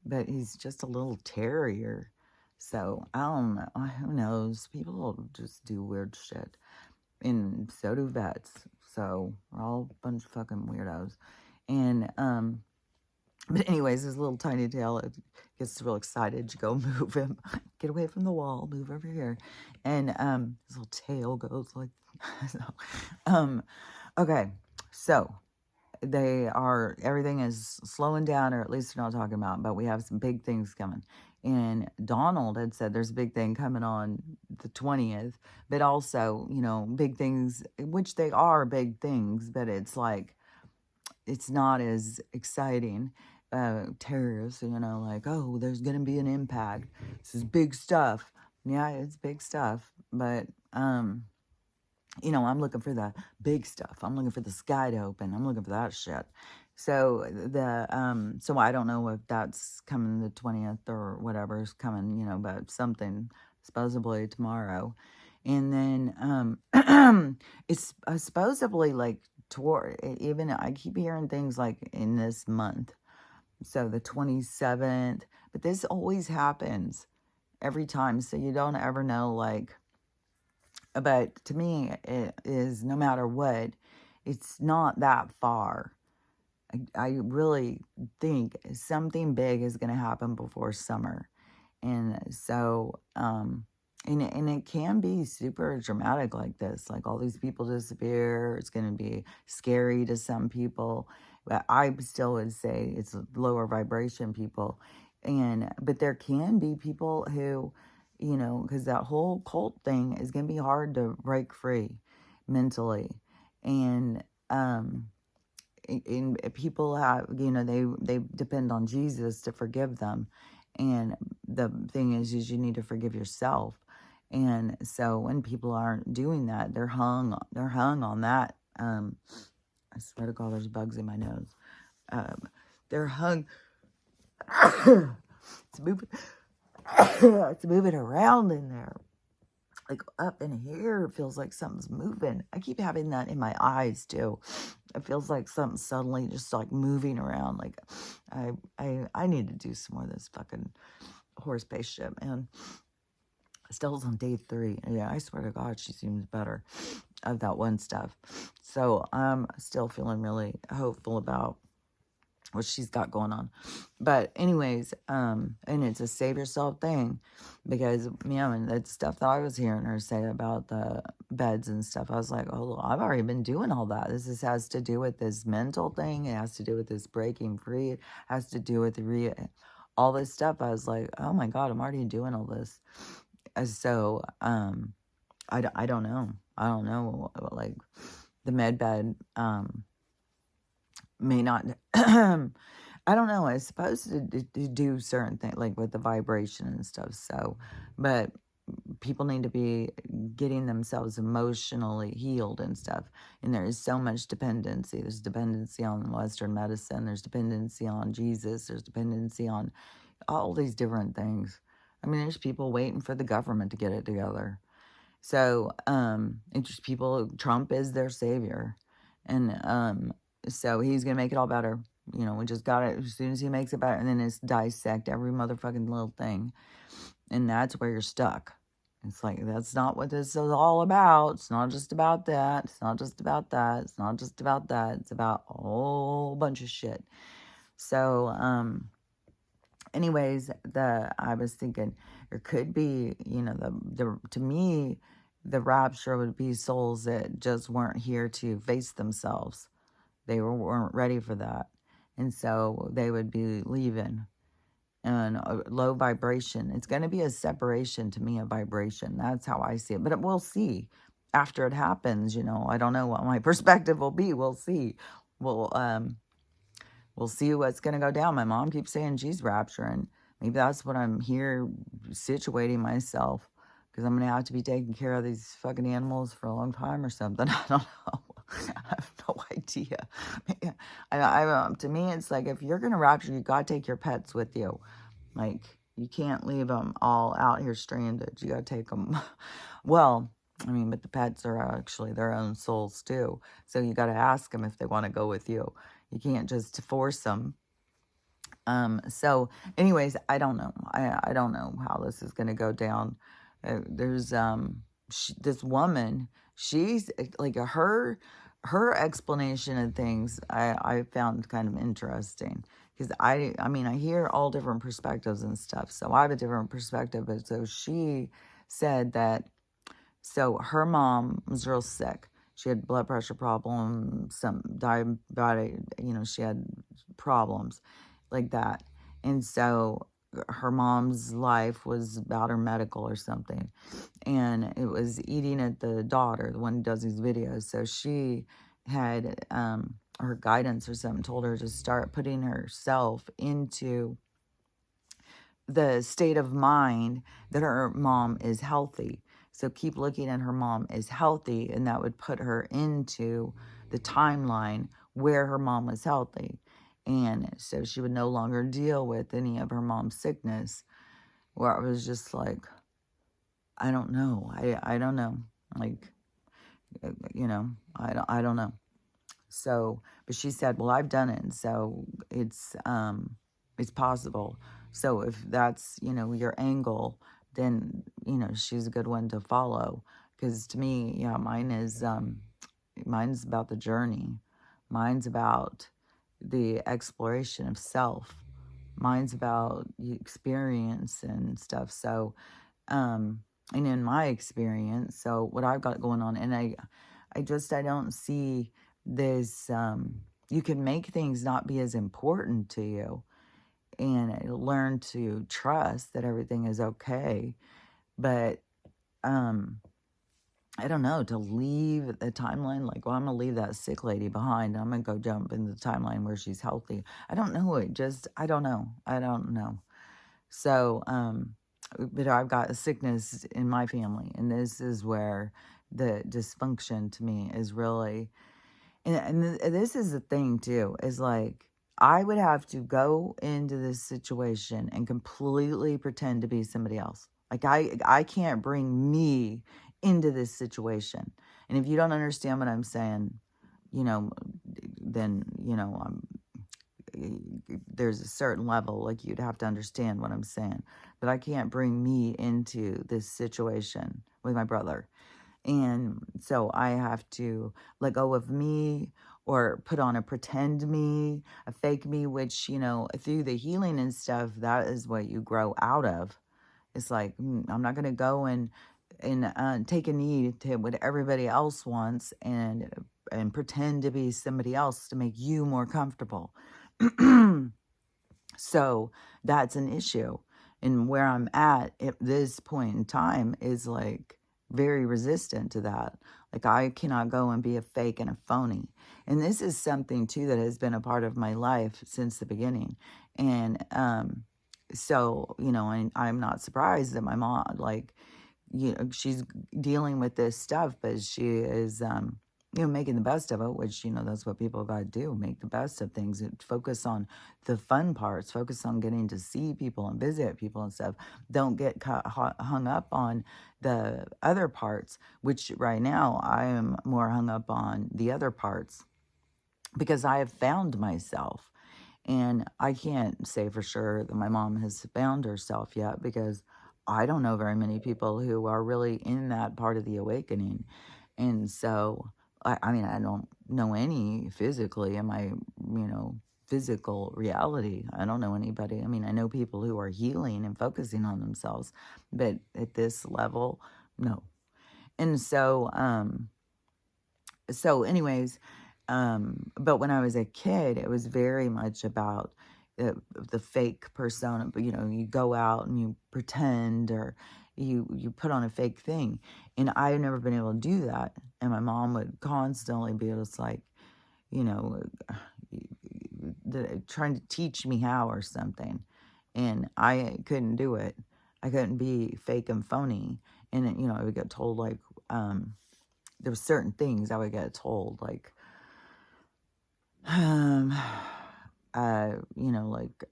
but he's just a little terrier. So, I don't know. Who knows? People just do weird shit. And so do vets. So, we're all a bunch of fucking weirdos. And, but anyways, his little tiny tail, it gets real excited. You go move him. Get away from the wall. Move over here. And, his little tail goes like, so, okay. So, everything is slowing down, or at least they're not talking about, but we have some big things coming. And Donald had said there's a big thing coming on the 20th, but also, big things, which they are big things, but it's like, it's not as exciting. Terrorists, like, oh, there's going to be an impact. This is big stuff. Yeah, it's big stuff, but, I'm looking for the big stuff. I'm looking for the sky to open. I'm looking for that shit. So so I don't know if that's coming the 20th or whatever's coming, but something supposedly tomorrow. And then, it's supposedly like even I keep hearing things like in this month. So the 27th, but this always happens every time. So you don't ever know, like, but to me, it is, no matter what, it's not that far. I really think something big is going to happen before summer. And so, and it can be super dramatic like this. Like, all these people disappear. It's going to be scary to some people. But I still would say it's lower vibration people. But there can be people who, because that whole cult thing is going to be hard to break free mentally. And, people have, they depend on Jesus to forgive them. And the thing is you need to forgive yourself. And so when people aren't doing that, they're hung on that. I swear to God, there's bugs in my nose. They're hung. It's moving. It's moving around in there. Like, up in here, it feels like something's moving. I keep having that in my eyes too. It feels like something's suddenly just like moving around. Like, I need to do some more of this fucking horse pace shit, man. Stell's on day 3. Yeah, I swear to God, she seems better of that one stuff. So I'm still feeling really hopeful about what she's got going on. But anyways, and it's a save yourself thing, because, and that stuff that I was hearing her say about the beds and stuff, I was like, oh, I've already been doing all that. This has to do with this mental thing. It has to do with this breaking free. It has to do with all this stuff. I was like, oh my God, I'm already doing all this. So, I don't know. I don't know, like, the med bed, may not, I don't know, it's supposed to do certain things, like with the vibration and stuff, so, but people need to be getting themselves emotionally healed and stuff, and there is so much dependency. There's dependency on Western medicine, there's dependency on Jesus, there's dependency on all these different things. I mean, there's people waiting for the government to get it together. So, it's people, Trump is their savior. And, so he's going to make it all better. We just got it as soon as he makes it better. And then it's dissect every motherfucking little thing. And that's where you're stuck. It's like, that's not what this is all about. It's not just about that. It's not just about that. It's not just about that. It's about a whole bunch of shit. So, anyways, I was thinking there could be, to me, the rapture would be souls that just weren't here to face themselves. They weren't ready for that. And so they would be leaving. And a low vibration. It's going to be a separation to me, a vibration. That's how I see it. But we'll see after it happens. I don't know what my perspective will be. We'll see. We'll we'll see what's going to go down. My mom keeps saying she's rapturing. Maybe that's what I'm here situating myself, because I'm going to have to be taking care of these fucking animals for a long time or something. I don't know. I have no idea. To me, it's like, if you're going to rapture, you got to take your pets with you. Like, you can't leave them all out here stranded. You got to take them. Well, I mean, but the pets are actually their own souls too. So you got to ask them if they want to go with you. You can't just force them. So anyways, I don't know. I don't know how this is going to go down. There's this woman, she's like, her explanation of things I found kind of interesting, because I mean, I hear all different perspectives and stuff. So I have a different perspective. But so she said that, so her mom was real sick. She had blood pressure problems, some diabetic, she had problems like that. And so her mom's life was about her medical or something. And it was eating at the daughter, the one who does these videos. So she had her guidance or something told her to start putting herself into the state of mind that her mom is healthy. So keep looking at her mom as healthy, and that would put her into the timeline where her mom was healthy. And so she would no longer deal with any of her mom's sickness. Where I was just like, I don't know. I don't know. Like, I don't know. So, but she said, well, I've done it. And so it's possible. So if that's, your angle, then, she's a good one to follow. Because to me, yeah, mine's about the journey. Mine's about the exploration of self. Mine's about the experience and stuff. So, and in my experience, so what I've got going on, and I don't see this, you can make things not be as important to you, and learn to trust that everything is okay. But, I don't know, to leave the timeline, like, well, I'm going to leave that sick lady behind. I'm going to go jump into the timeline where she's healthy. I don't know. I don't know. I don't know. So, but I've got a sickness in my family, and this is where the dysfunction to me is really, and this is the thing too, is like, I would have to go into this situation and completely pretend to be somebody else. Like, I can't bring me into this situation. And if you don't understand what I'm saying, then, there's a certain level, like, you'd have to understand what I'm saying. But I can't bring me into this situation with my brother. And so I have to let go of me, or put on a pretend me, a fake me, which, through the healing and stuff, that is what you grow out of. It's like, I'm not going to go and take a knee to what everybody else wants, and pretend to be somebody else to make you more comfortable. So that's an issue. And where I'm at this point in time is like very resistant to that. Like, I cannot go and be a fake and a phony. And this is something too that has been a part of my life since the beginning. And so, I'm not surprised that my mom, like, she's dealing with this stuff, but she is making the best of it, which, that's what people got to do, make the best of things, and focus on the fun parts, focus on getting to see people and visit people and stuff. Don't get hung up on the other parts, which right now I am more hung up on the other parts, because I have found myself. And I can't say for sure that my mom has found herself yet, because I don't know very many people who are really in that part of the awakening. And so, I mean, I don't know any physically in my, physical reality. I don't know anybody. I mean, I know people who are healing and focusing on themselves, but at this level, no. And so, so anyways, But when I was a kid, it was very much about the fake persona. But, you go out and you pretend, or you put on a fake thing. And I've never been able to do that. And my mom would constantly be just like, you know, trying to teach me how or something. And I couldn't do it. I couldn't be fake and phony. And, I would get told, like, there were certain things I would get told, like, like,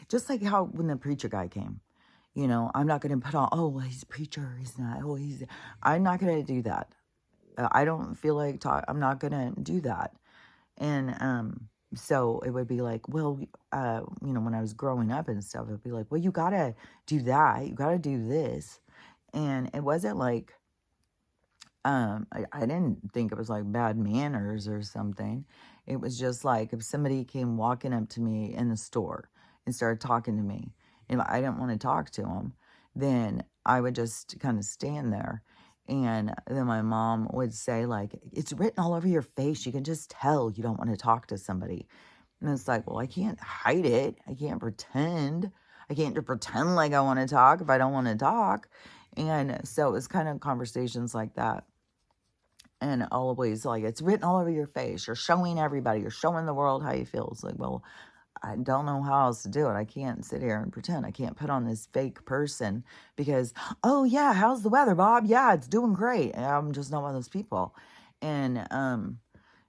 just like how when the preacher guy came, I'm not going to put on, oh, well, he's a preacher. He's not, oh, I'm not going to do that. I don't feel like I'm not going to do that. And, so it would be like, well, when I was growing up and stuff, it'd be like, well, you got to do that. You got to do this. And it wasn't like, I didn't think it was like bad manners or something. It was just like if somebody came walking up to me in the store and started talking to me, and I didn't want to talk to them, then I would just kind of stand there. And then my mom would say, like, it's written all over your face. You can just tell you don't want to talk to somebody. And it's like, well, I can't hide it. I can't pretend. I can't pretend like I want to talk if I don't want to talk. And so it was kind of conversations like that. And always like, it's written all over your face. You're showing everybody. You're showing the world how you feel. It's like, well, I don't know how else to do it. I can't sit here and pretend. I can't put on this fake person because, oh, yeah, how's the weather, Bob? Yeah, it's doing great. And I'm just not one of those people. And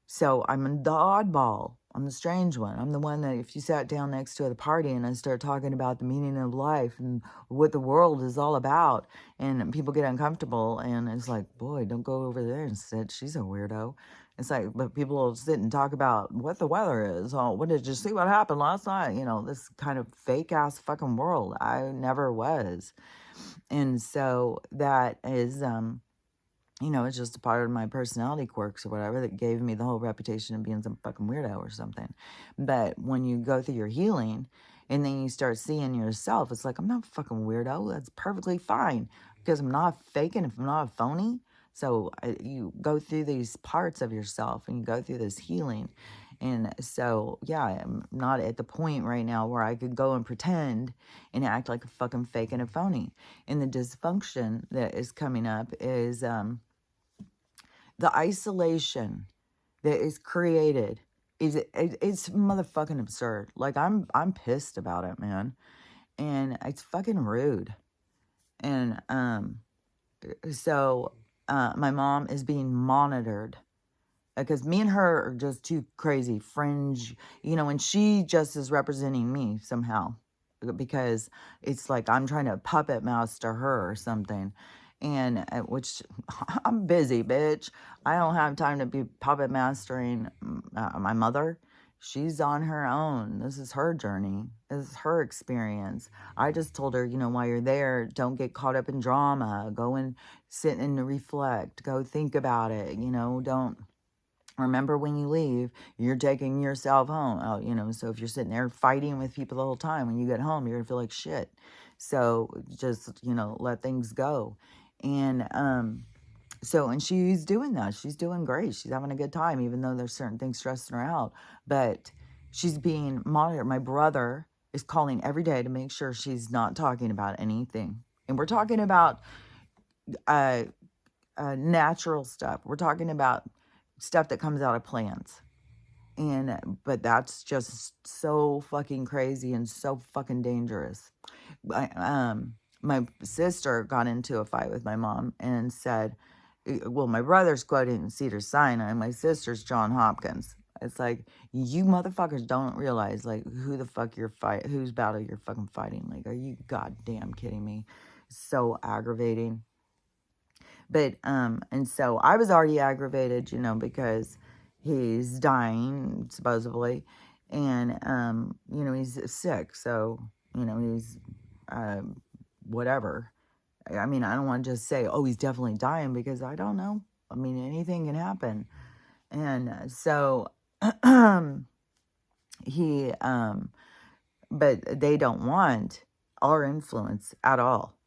so I'm the oddball. I'm the strange one. I'm the one that if you sat down next to at a party and I start talking about the meaning of life and what the world is all about, and people get uncomfortable, and it's like, boy, don't go over there and sit. She's a weirdo. It's like, but people will sit and talk about what the weather is. Oh, what did you see what happened last night? This kind of fake ass fucking world. I never was. And so that is, it's just a part of my personality quirks or whatever that gave me the whole reputation of being some fucking weirdo or something. But when you go through your healing and then you start seeing yourself, it's like, I'm not a fucking weirdo. That's perfectly fine because I'm not faking if I'm not a phony. So you go through these parts of yourself and you go through this healing. And so, yeah, I'm not at the point right now where I could go and pretend and act like a fucking fake and a phony. And the dysfunction that is coming up is, the isolation that is created it's motherfucking absurd. Like I'm pissed about it, man. And it's fucking rude. And so my mom is being monitored because me and her are just two crazy fringe, and she just is representing me somehow because it's like I'm trying to puppet mouse to her or something. And which I'm busy, bitch. I don't have time to be puppet mastering my mother. She's on her own. This is her journey. This is her experience. I just told her, while you're there, don't get caught up in drama. Go and sit and reflect. Go think about it. Don't remember when you leave, you're taking yourself home. Oh, so if you're sitting there fighting with people the whole time, when you get home, you're going to feel like shit. So just, let things go. And and she's doing that. She's doing great. She's having a good time, even though there's certain things stressing her out. But she's being monitored. My brother is calling every day to make sure she's not talking about anything. And we're talking about natural stuff. We're talking about stuff that comes out of plants. But that's just so fucking crazy and so fucking dangerous. My sister got into a fight with my mom and said, well, my brother's quoting Cedars-Sinai and my sister's Johns Hopkins. It's like, you motherfuckers don't realize, like, who the fuck whose battle you're fucking fighting. Like, are you goddamn kidding me? So aggravating. But, and so I was already aggravated, because he's dying, supposedly. And, he's sick. So, he's, whatever. I mean, I don't want to just say, oh, he's definitely dying because I don't know. I mean, anything can happen. And so he, but they don't want our influence at all.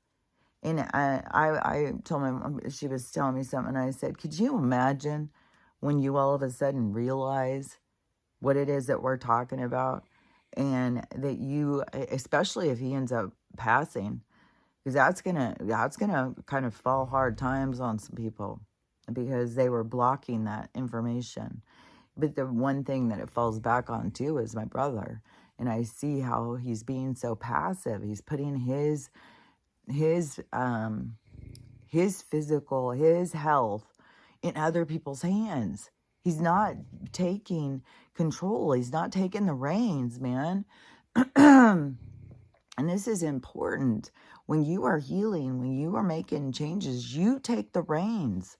And I told my mom, she was telling me something, and I said, could you imagine when you all of a sudden realize what it is that we're talking about, and that you, especially if he ends up passing, because that's gonna kind of fall hard times on some people because they were blocking that information. But the one thing that it falls back on too is my brother. And I see how he's being so passive. He's putting his physical, his health in other people's hands. He's not taking control. He's not taking the reins, man. And this is important. When you are healing, when you are making changes, you take the reins.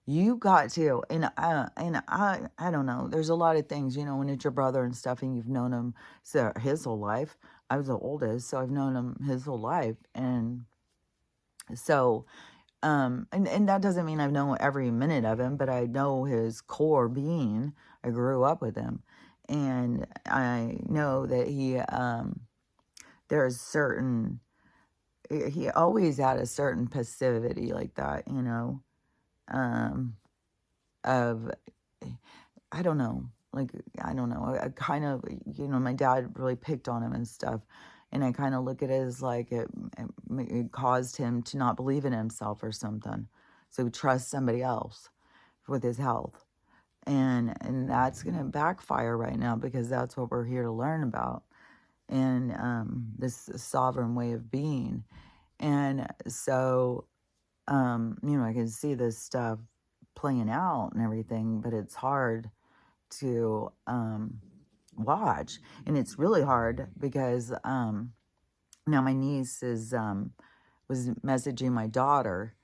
You got to, and I don't know. There's a lot of things, when it's your brother and stuff, and you've known him his whole life. I was the oldest, so I've known him his whole life, and so, and that doesn't mean I've known every minute of him, but I know his core being. I grew up with him, and I know that there's certain. He always had a certain passivity like that, of, I don't know, like, I don't know, I kind of, my dad really picked on him and stuff, and I kind of look at it as like it caused him to not believe in himself or something, so he trusts somebody else with his health, and that's going to backfire right now, because that's what we're here to learn about, and this sovereign way of being. And so I can see this stuff playing out and everything, but it's hard to watch. And it's really hard because now my niece was messaging my daughter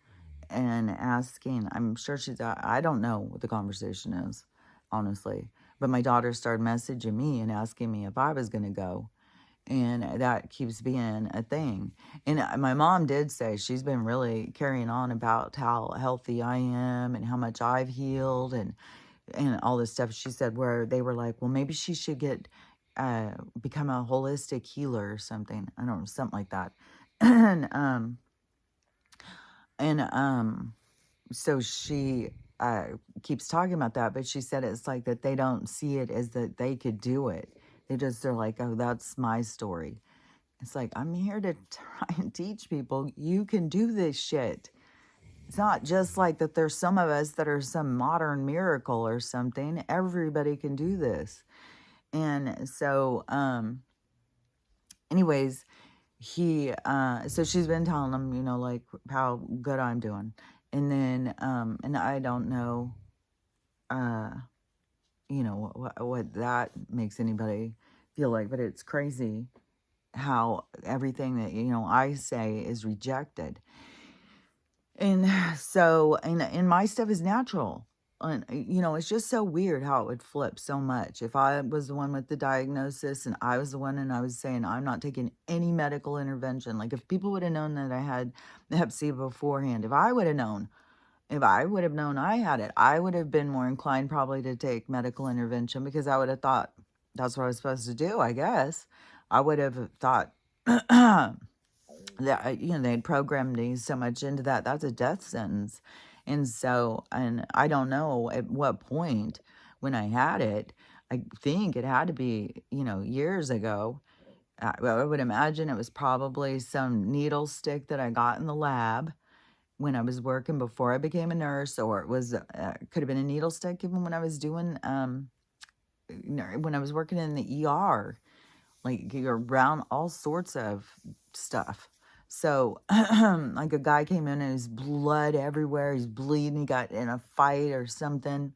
and asking, I'm sure I don't know what the conversation is, honestly, but my daughter started messaging me and asking me if I was going to go. And that keeps being a thing. And my mom did say she's been really carrying on about how healthy I am and how much I've healed and all this stuff. She said where they were like, well, maybe she should become a holistic healer or something. I don't know, something like that. and so she keeps talking about that, but she said it's like that they don't see it as that they could do it. They're like, oh, that's my story. It's like, I'm here to try and teach people you can do this shit. It's not just like that there's some of us that are some modern miracle or something. Everybody can do this. And so, anyways, so she's been telling him, like how good I'm doing. And then, and I don't know, what that makes anybody feel like, but it's crazy how everything that, I say is rejected. And so, and my stuff is natural. And, it's just so weird how it would flip so much. If I was the one with the diagnosis and I was the one and I was saying, I'm not taking any medical intervention. Like if people would have known that I had Hep C beforehand, if I would have known I had it, I would have been more inclined probably to take medical intervention, because I would have thought that's what I was supposed to do, I guess. I would have thought that, they'd programmed me so much into that. That's a death sentence. And so, and I don't know at what point when I had it, I think it had to be, years ago. I would imagine it was probably some needle stick that I got in the lab when I was working before I became a nurse, or it was could have been a needle stick even when I was doing when I was working in the ER, like you're around all sorts of stuff. So like a guy came in and his blood everywhere, he's bleeding, he got in a fight or something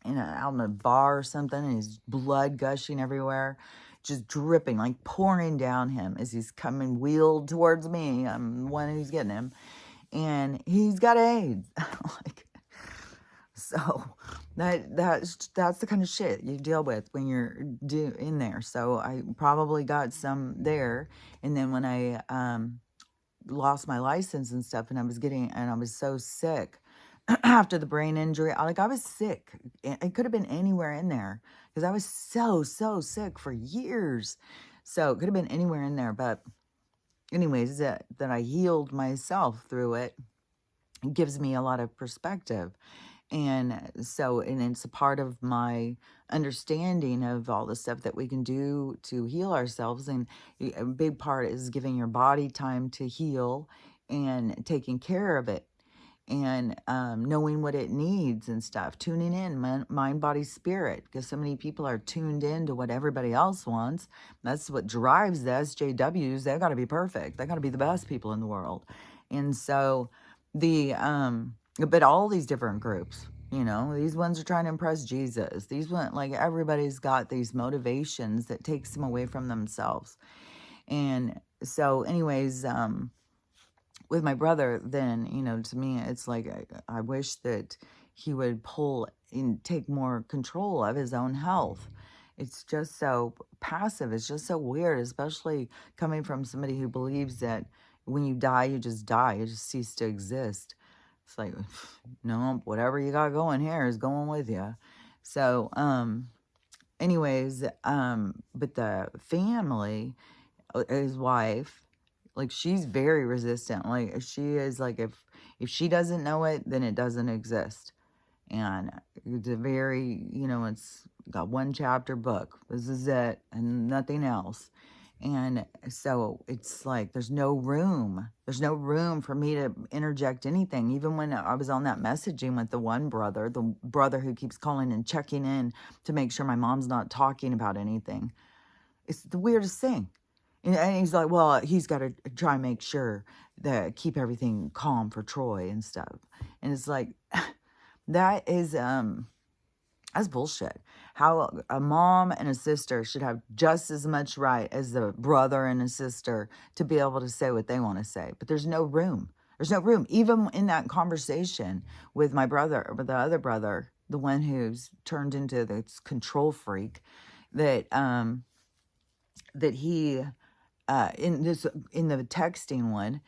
out in a bar or something, and his blood gushing everywhere, just dripping, like pouring down him as he's coming wheeled towards me. I'm the one who's getting him. And he's got AIDS. So that's the kind of shit you deal with when you're in there. So I probably got some there. And then when I lost my license and stuff, and I was so sick after the brain injury, I was sick. It could have been anywhere in there, because I was so sick for years. So it could have been anywhere in there, but anyways, that I healed myself through it gives me a lot of perspective. And so, and it's a part of my understanding of all the stuff that we can do to heal ourselves. And a big part is giving your body time to heal and taking care of it, and knowing what it needs and stuff, tuning in, mind, body, spirit, because so many people are tuned in to what everybody else wants. That's what drives the SJWs. They got to be perfect. They got to be the best people in the world. And so but all these different groups, these ones are trying to impress Jesus. These one, like, everybody's got these motivations that takes them away from themselves. And so anyways, with my brother, then, to me, it's like, I wish that he would pull and take more control of his own health. It's just so passive. It's just so weird, especially coming from somebody who believes that when you die, you just die. You just cease to exist. It's like, no, whatever you got going here is going with you. So, anyways, but the family, his wife, like, she's very resistant. Like, she is like, if she doesn't know it, then it doesn't exist. And it's a very, it's got one chapter book. This is it and nothing else. And so it's like, there's no room. There's no room for me to interject anything. Even when I was on that messaging with the one brother, the brother who keeps calling and checking in to make sure my mom's not talking about anything. It's the weirdest thing. And he's like, well, he's got to try and make sure that keep everything calm for Troy and stuff. And it's like, that is, that's bullshit. How a mom and a sister should have just as much right as the brother and a sister to be able to say what they want to say. But there's no room. There's no room. Even in that conversation with my brother, with the other brother, the one who's turned into this control freak, that he in the texting one,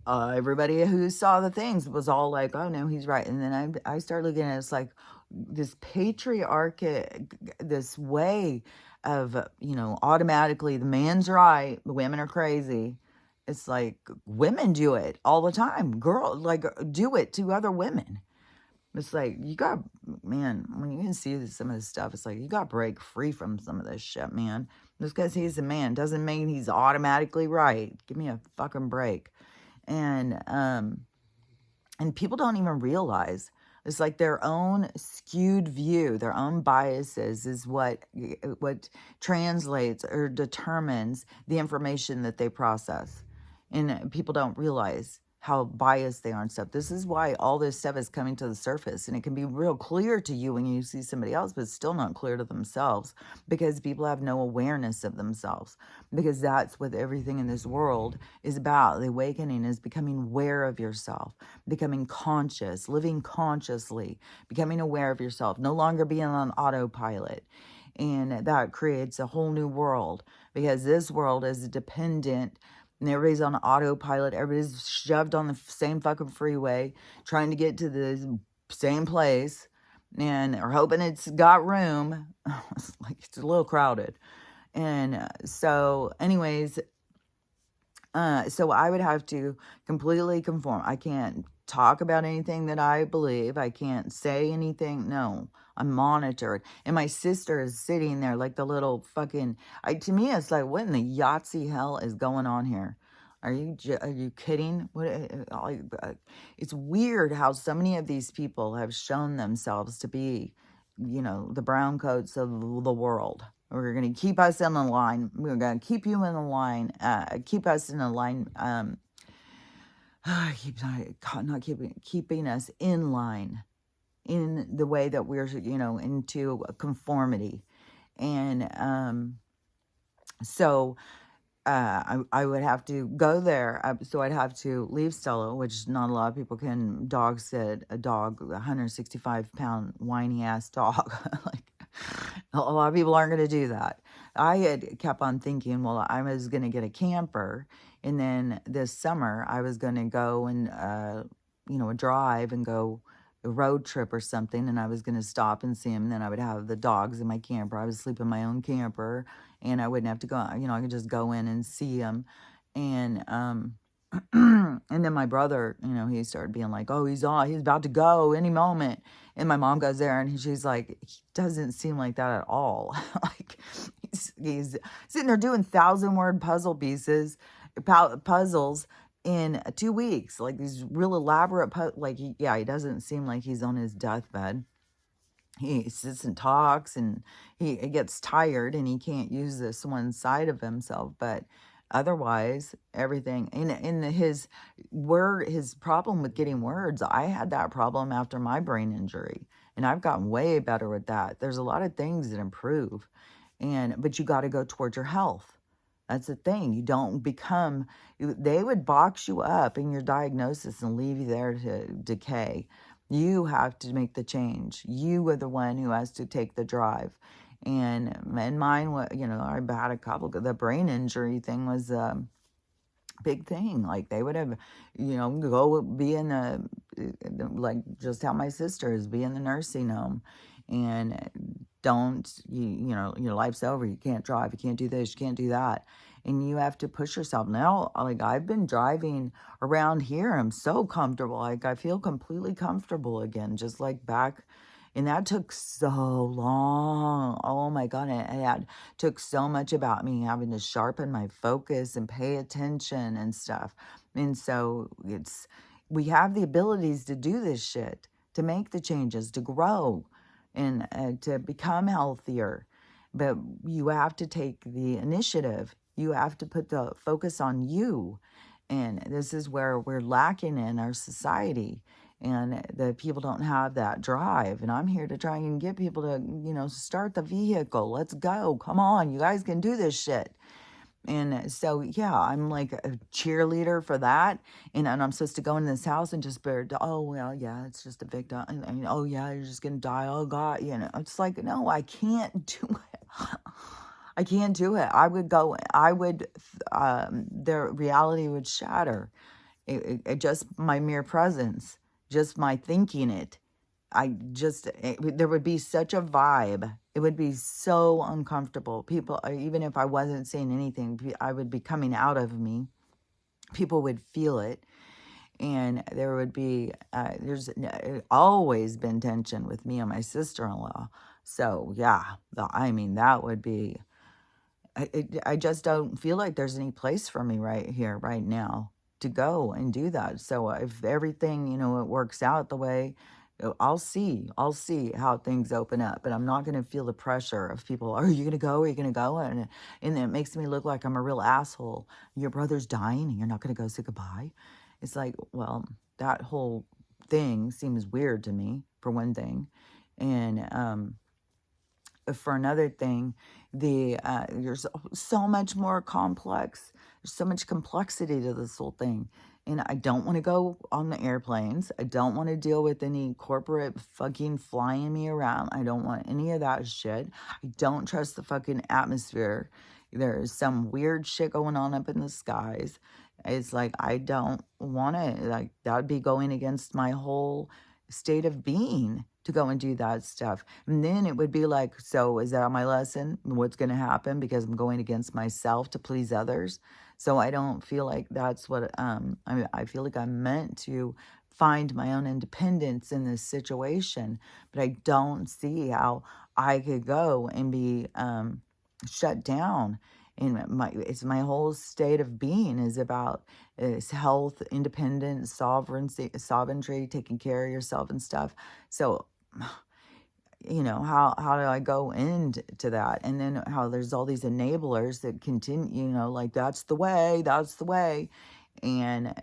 everybody who saw the things was all like, oh no, he's right. And then I started looking at it, it's like this patriarchy, this way of, automatically the man's right, the women are crazy. It's like women do it all the time. Like, do it to other women. It's like, man, when you can see some of this stuff, it's like, you got to break free from some of this shit, man. Just because he's a man doesn't mean he's automatically right. Give me a fucking break. And people don't even realize it's like their own skewed view, their own biases is what translates or determines the information that they process. And people don't realize how biased they are and stuff. This is why all this stuff is coming to the surface, and it can be real clear to you when you see somebody else, but it's still not clear to themselves, because people have no awareness of themselves, because that's what everything in this world is about. The awakening is becoming aware of yourself, becoming conscious, living consciously, becoming aware of yourself, no longer being on autopilot. And that creates a whole new world, because this world is dependent, and everybody's on autopilot. Everybody's shoved on the same fucking freeway, trying to get to the same place, and are hoping it's got room. It's like, it's a little crowded. And so, anyways, so I would have to completely conform. I can't talk about anything that I believe. I can't say anything. No, I'm monitored. And my sister is sitting there like the little fucking, to me, it's like, what in the Yahtzee hell is going on here? Are you kidding? It's weird how so many of these people have shown themselves to be, the brown coats of the world. We're going to keep us in the line. We're going to keep you in the line. Keep us in the line. Keeping us in line in the way that we're, into conformity. And so I would have to go there. So I'd have to leave Stella, which not a lot of people can dog sit a dog, 165-pound whiny ass dog. Like, a lot of people aren't going to do that. I had kept on thinking, well, I was going to get a camper, and then this summer I was going to go and, drive and go a road trip or something, and I was going to stop and see him, and then I would have the dogs in my camper. I would sleep in my own camper, and I wouldn't have to go, I could just go in and see him. And And then my brother, he started being like, oh, he's about to go any moment. And my mom goes there and she's like, he doesn't seem like that at all. Like he's sitting there doing 1,000-word puzzles in 2 weeks, like these real elaborate, he doesn't seem like he's on his deathbed. He sits and talks and he gets tired and he can't use this one side of himself, but otherwise everything in his problem with getting words. I had that problem after my brain injury and I've gotten way better with that. There's a lot of things that improve, but you got to go towards your health. That's the thing. You don't become, they would box you up in your diagnosis and leave you there to decay. You have to make the change. You are the one who has to take the drive. And mine, I had a couple, the brain injury thing was a big thing. Like they would have, go be in like just how my sister is, be in the nursing home and your life's over. You can't drive. You can't do this. You can't do that. And you have to push yourself. Now, like I've been driving around here. I'm so comfortable. Like I feel completely comfortable again, just like back. And that took so long. Oh my God. It took so much about me having to sharpen my focus and pay attention and stuff. And so we have the abilities to do this shit, to make the changes, to grow and to become healthier. But you have to take the initiative. You have to put the focus on you. And this is where we're lacking in our society. And the people don't have that drive. And I'm here to try and get people to, start the vehicle. Let's go. Come on. You guys can do this shit. And so, yeah, I'm like a cheerleader for that. And I'm supposed to go in this house and just oh, well, yeah, it's just a victim. And, oh, yeah, you're just going to die. Oh, God, it's like, no, I can't do it. I can't do it. The reality would shatter. It just my mere presence, just my thinking it. There would be such a vibe. It would be so uncomfortable. People, even if I wasn't saying anything, I would be coming out of me. People would feel it. And there would be, there's always been tension with me and my sister-in-law. So, yeah, that would be, I just don't feel like there's any place for me right here, right now, to go and do that. So if everything, it works out the way, I'll see how things open up, but I'm not going to feel the pressure of people. Are you going to go? Are you going to go? And it makes me look like I'm a real asshole. Your brother's dying and you're not going to go say goodbye. It's like, well, that whole thing seems weird to me, for one thing. And, for another thing, there's so much more complex. There's so much complexity to this whole thing. And I don't want to go on the airplanes. I don't want to deal with any corporate fucking flying me around. I don't want any of that shit. I don't trust the fucking atmosphere. There's some weird shit going on up in the skies. It's like, I don't want to, like, that would be going against my whole state of being to go and do that stuff. And then it would be like, so is that my lesson? What's going to happen because I'm going against myself to please others? So I don't feel like that's what, I feel like I'm meant to find my own independence in this situation, but I don't see how I could go and be shut down. And my whole state of being is about health, independence, sovereignty, taking care of yourself and stuff. So, how do I go into that? And then how there's all these enablers that continue, like that's the way. And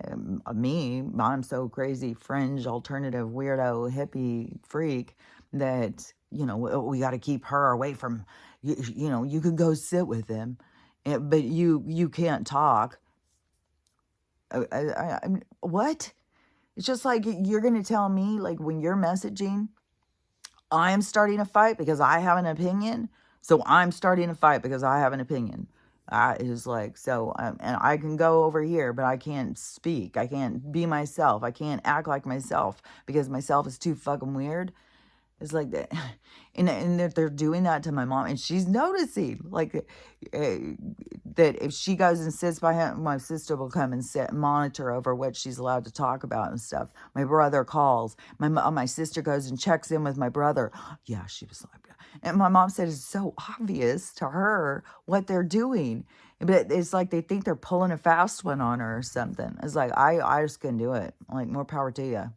I'm so crazy, fringe, alternative, weirdo, hippie freak that, we got to keep her away from, you could go sit with him, but you can't talk. What? It's just like you're going to tell me, like, when you're messaging, I'm starting a fight because I have an opinion. So I'm starting a fight because I have an opinion. It's like, so, and I can go over here, but I can't speak. I can't be myself. I can't act like myself because myself is too fucking weird. It's like that. And they're doing that to my mom and she's noticing, like, that if she goes and sits by him, my sister will come and sit and monitor over what she's allowed to talk about and stuff. My brother calls. My sister goes and checks in with my brother. Yeah, she was like, and my mom said it's so obvious to her what they're doing. But it's like they think they're pulling a fast one on her or something. It's like, I just couldn't do it. Like, more power to you.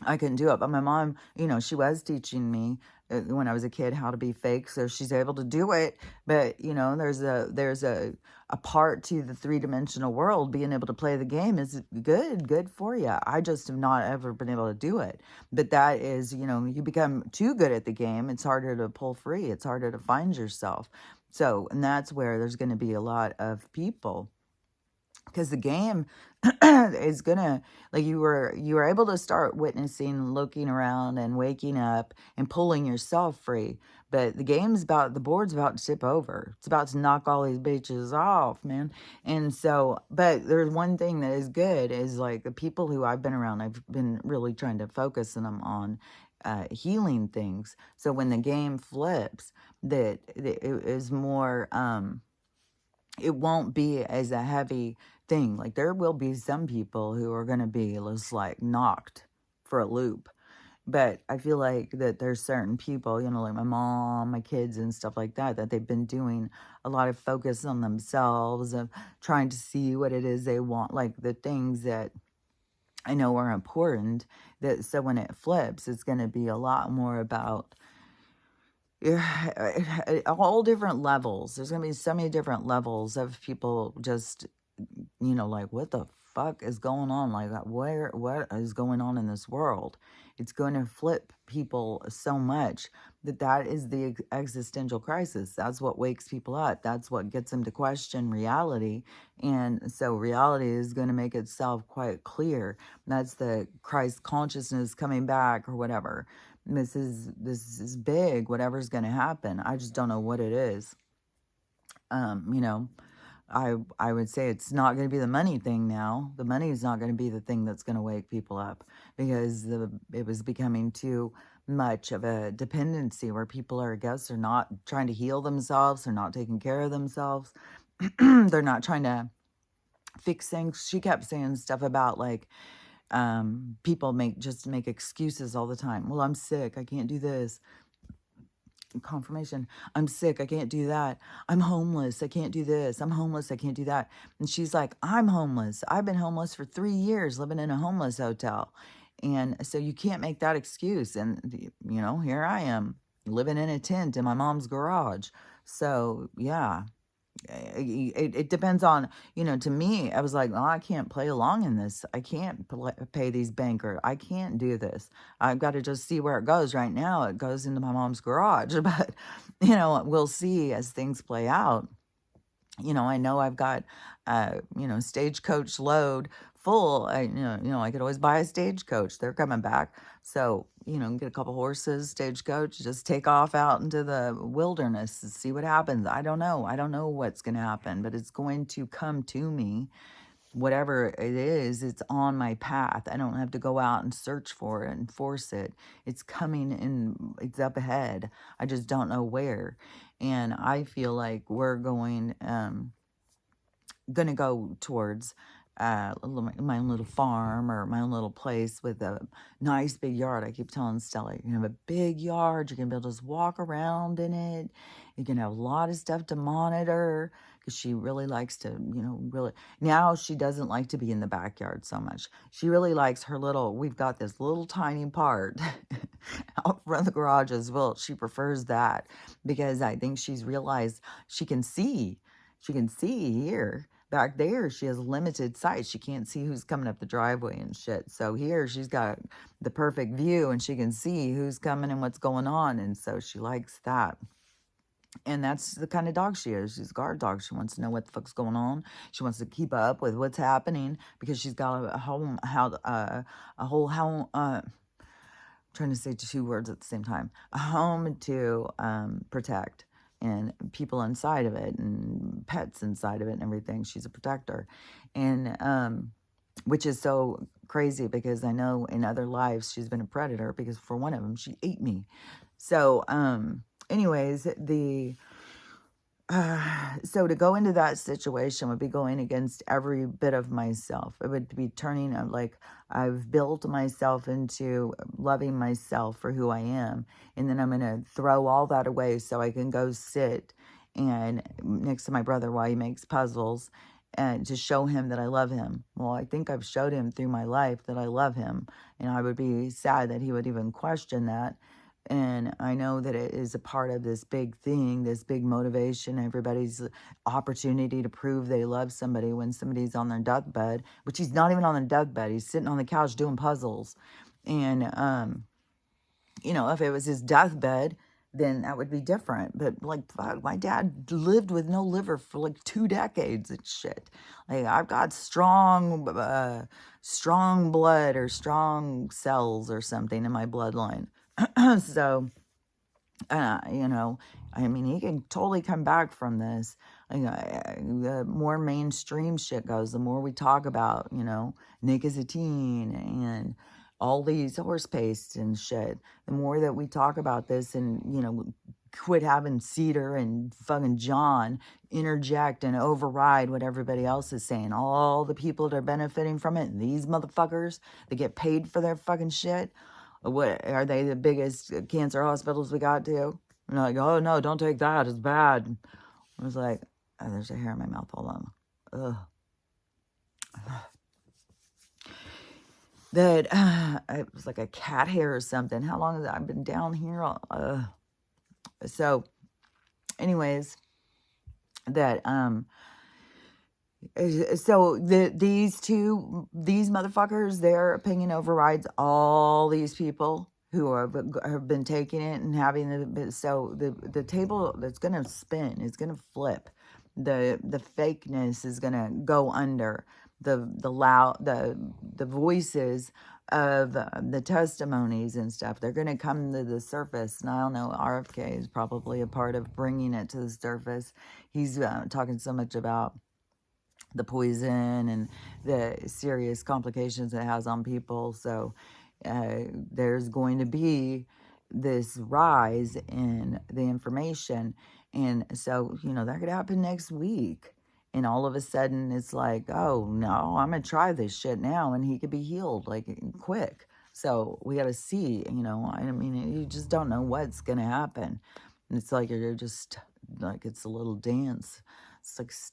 I couldn't do it. But my mom, she was teaching me when I was a kid how to be fake, so she's able to do it. But there's a part to the three-dimensional world. Being able to play the game is good for you. I just have not ever been able to do it. But that is, you become too good at the game, it's harder to pull free. It's harder to find yourself. So, and that's where there's going to be a lot of people, because the game is gonna, like, you were able to start witnessing, looking around and waking up and pulling yourself free. But the board's about to tip over. It's about to knock all these bitches off, man. And so, but there's one thing that is good, is like the people who I've been around, I've been really trying to focus them on healing things. So when the game flips, that it is more, it won't be as a heavy thing. Like, there will be some people who are going to be just like knocked for a loop. But I feel like that there's certain people, like my mom, my kids and stuff like that, that they've been doing a lot of focus on themselves, of trying to see what it is they want, like the things that I know are important. That so when it flips, it's going to be a lot more about, yeah, all different levels. There's going to be so many different levels of people just, like, what the fuck is going on? Like, what is going on in this world? It's going to flip people so much that is the existential crisis. That's what wakes people up. That's what gets them to question reality. And so reality is going to make itself quite clear. That's the Christ consciousness coming back or whatever. This is big, whatever's going to happen. I just don't know what it is. You know, I would say it's not going to be the money thing now. The money is not going to be the thing that's going to wake people up, because it was becoming too much of a dependency where people are, I guess, are not trying to heal themselves. They're not taking care of themselves. They're not trying to fix things. She kept saying stuff about like, people make excuses all the time. Well, I'm sick, I can't do this. Confirmation. I'm sick, I can't do that. I'm homeless, I can't do this. I'm homeless, I can't do that. And she's like, I'm homeless. I've been homeless for 3 years, living in a homeless hotel. And so you can't make that excuse. And, here I am living in a tent in my mom's garage. So, yeah. It depends on, to me, I was like, oh, I can't play along in this. I can't pay these bankers. I can't do this. I've got to just see where it goes. Right now, it goes into my mom's garage. But, we'll see as things play out. I know I've got, stagecoach load full. I could always buy a stagecoach. They're coming back. So, get a couple horses, stagecoach, just take off out into the wilderness and see what happens. I don't know. I don't know what's going to happen, but it's going to come to me. Whatever it is, it's on my path. I don't have to go out and search for it and force it. It's coming in, it's up ahead. I just don't know where. And I feel like we're going to go towards my own little farm, or my own little place with a nice big yard. I keep telling Stella, you can have a big yard. You can be able to just walk around in it. You can have a lot of stuff to monitor, because she really likes to, really, now she doesn't like to be in the backyard so much. She really likes we've got this little tiny part out front of the garage as well. She prefers that, because I think she's realized she can see here. Back there, she has limited sight. She can't see who's coming up the driveway and shit. So here, she's got the perfect view, and she can see who's coming and what's going on. And so she likes that. And that's the kind of dog she is. She's a guard dog. She wants to know what the fuck's going on. She wants to keep up with what's happening, because she's got a home, trying to say 2 words at the same time. A home to protect, and people inside of it, and pets inside of it, and everything. She's a protector. And which is so crazy, because I know in other lives she's been a predator, because for one of them she ate me. So anyways, So to go into that situation would be going against every bit of myself. It would be turning like I've built myself into loving myself for who I am. And then I'm going to throw all that away so I can go sit and next to my brother while he makes puzzles and to show him that I love him. Well, I think I've showed him through my life that I love him. And I would be sad that he would even question that. And I know that it is a part of this big thing, this big motivation, everybody's opportunity to prove they love somebody when somebody's on their deathbed, which he's not even on their deathbed. He's sitting on the couch doing puzzles. And, if it was his deathbed, then that would be different. But like, fuck, my dad lived with no liver for like 2 decades and shit. Like, I've got strong blood or strong cells or something in my bloodline. So, I mean, he can totally come back from this. The more mainstream shit goes, the more we talk about, nicotine and all these horse paste and shit, the more that we talk about this and, quit having Cedar and fucking John interject and override what everybody else is saying. All the people that are benefiting from it, these motherfuckers that get paid for their fucking shit. What are they, the biggest cancer hospitals we got to? I'm like, oh no, don't take that. It's bad. I was like, oh, there's a hair in my mouth. Hold on. Ugh. That it was like a cat hair or something. How long has I've been down here? So, anyways, that so these motherfuckers, their opinion overrides all these people who have been taking it and having the table that's gonna spin is gonna flip. The fakeness is gonna go under. The voices of the testimonies and stuff, they're gonna come to the surface. And I don't know, RFK is probably a part of bringing it to the surface. He's talking so much about the poison and the serious complications it has on people. So there's going to be this rise in the information. And so, that could happen next week. And all of a sudden it's like, oh no, I'm going to try this shit now. And he could be healed like quick. So we got to see, I mean, you just don't know what's going to happen. And it's like, you're just like, it's a little dance. It's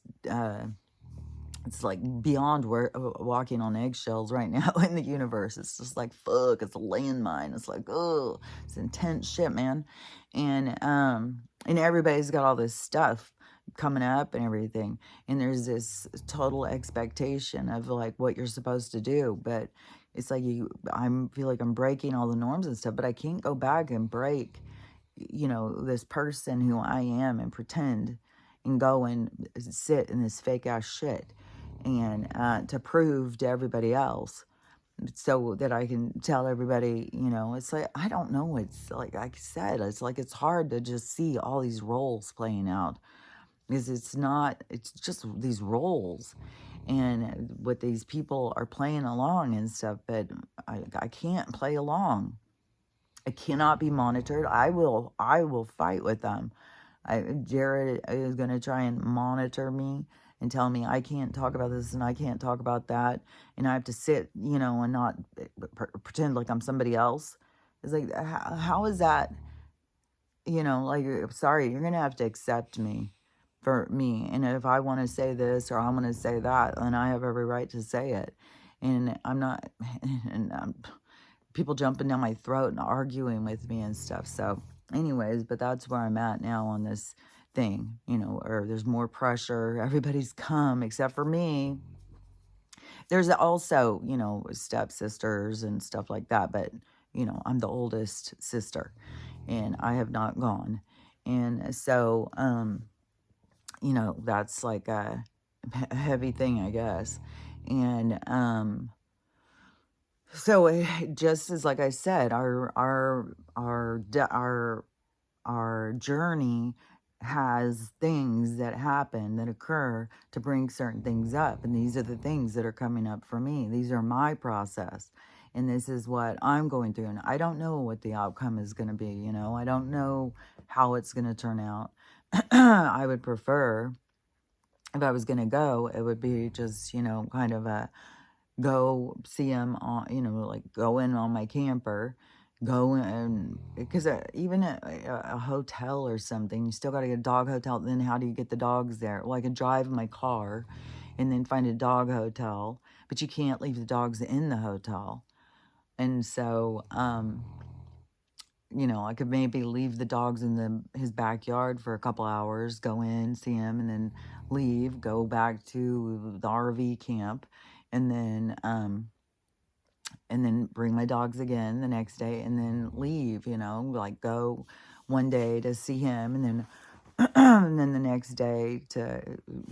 like beyond walking on eggshells right now in the universe. It's just like, fuck, it's a landmine. It's like, oh, it's intense shit, man. And everybody's got all this stuff coming up and everything. And there's this total expectation of like what you're supposed to do. But it's like I feel like I'm breaking all the norms and stuff, but I can't go back and break, this person who I am and pretend and go and sit in this fake ass shit. And to prove to everybody else so that I can tell everybody, it's like, I don't know. It's like I said, it's like, it's hard to just see all these roles playing out because it's just these roles and what these people are playing along and stuff, but I can't play along. I cannot be monitored. I will fight with them. Jared is going to try and monitor me and tell me I can't talk about this and I can't talk about that. And I have to sit, and not pretend like I'm somebody else. It's like, how is that, like, sorry, you're going to have to accept me for me. And if I want to say this or I want to say that, then I have every right to say it. And I'm not, and people jumping down my throat and arguing with me and stuff. So anyways, but that's where I'm at now on this thing, or there's more pressure. Everybody's come except for me. There's also, stepsisters and stuff like that. But, I'm the oldest sister and I have not gone. And so, that's like a heavy thing, I guess. And, so just as like I said, our journey has things that happen that occur to bring certain things up, and these are the things that are coming up for me. These are my process, and this is what I'm going through. And I don't know what the outcome is going to be. I don't know how it's going to turn out. I would prefer, if I was going to go, it would be just, kind of a go see him on, like go in on my camper, go in, because even a hotel or something, you still got to get a dog hotel. Then how do you get the dogs there? Well, I could drive my car and then find a dog hotel, but you can't leave the dogs in the hotel. And so, I could maybe leave the dogs in his backyard for a couple hours, go in, see him, and then leave, go back to the RV camp, and then bring my dogs again the next day, and then leave. Like go one day to see him, and then and then the next day to,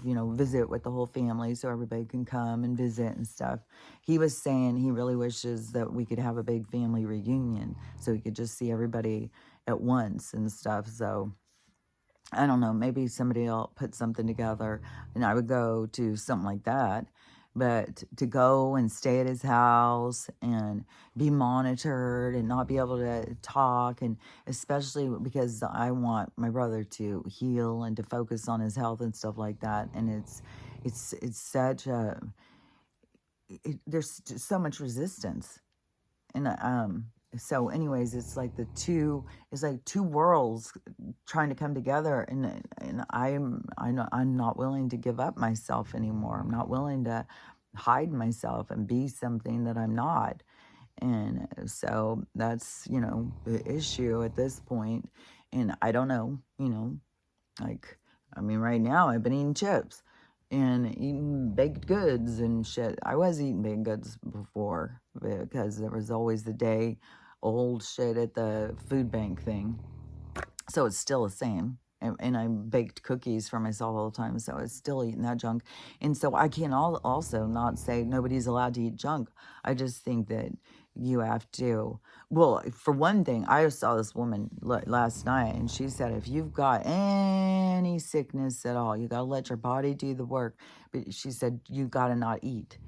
visit with the whole family so everybody can come and visit and stuff. He was saying he really wishes that we could have a big family reunion so he could just see everybody at once and stuff. So I don't know, maybe somebody will put something together and I would go to something like that. But to go and stay at his house and be monitored and not be able to talk, and especially because I want my brother to heal and to focus on his health and stuff like that. And it's such a, there's so much resistance. And so anyways, it's like two worlds trying to come together, and I'm not willing to give up myself anymore. I'm not willing to hide myself and be something that I'm not. And so that's, the issue at this point. And I don't know, like, I mean, right now I've been eating chips and eating baked goods and shit. I was eating baked goods before because there was always the day old shit at the food bank thing. So it's still the same. And I baked cookies for myself all the time, so I was still eating that junk. And so I can also not say nobody's allowed to eat junk. I just think that you have to. Well, for one thing, I saw this woman last night, and she said if you've got any sickness at all, you got to let your body do the work. But she said you got to not eat.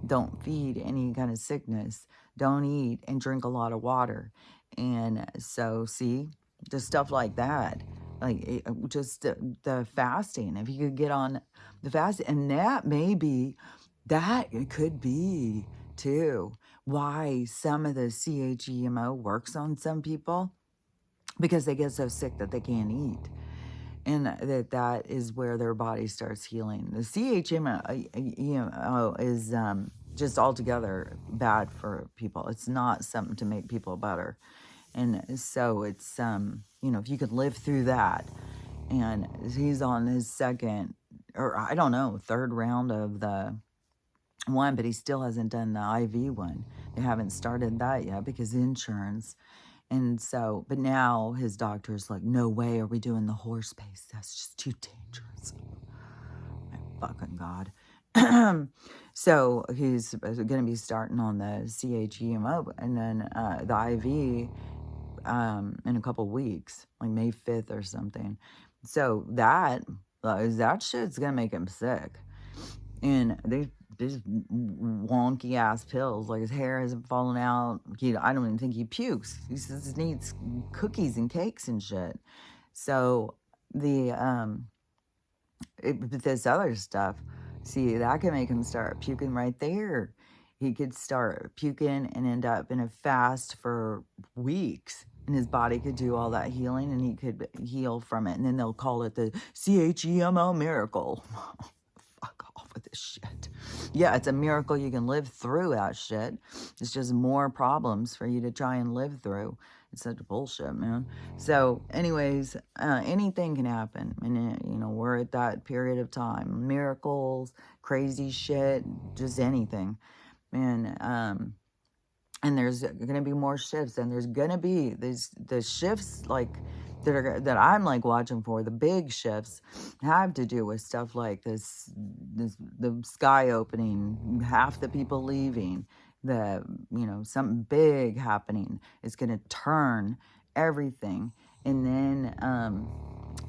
Don't feed any kind of sickness. Don't eat and drink a lot of water. And so, see, just stuff like that. Like just the fasting. If you could get on the fast, and that it could be too why some of the CHEMO works on some people, because they get so sick that they can't eat. And that is where their body starts healing. The CHMO is just altogether bad for people. It's not something to make people better. And so it's, if you could live through that, and he's on his second, or I don't know, third round of the one, but he still hasn't done the IV one. They haven't started that yet because insurance. And so, but now his doctor's like, no way are we doing the horse pace. That's just too dangerous. My fucking God. So he's going to be starting on the CHEMO and then the IV in a couple weeks, like May 5th or something. So that shit's going to make him sick. And these wonky ass pills, like his hair hasn't fallen out. I don't even think he pukes. He says he needs cookies and cakes and shit. So but this other stuff, see, that can make him start puking right there. He could start puking and end up in a fast for weeks. And his body could do all that healing and he could heal from it. And then they'll call it the CHEMO miracle. Fuck off with this shit. Yeah, it's a miracle you can live through that shit. It's just more problems for you to try and live through. It's such bullshit, man. So, anyways, anything can happen. And, we're at that period of time. Miracles, crazy shit, just anything. And there's going to be more shifts. And there's going to be the shifts, like, that I'm like watching for, the big shifts have to do with stuff like this the sky opening, half the people leaving, something big happening is going to turn everything. And then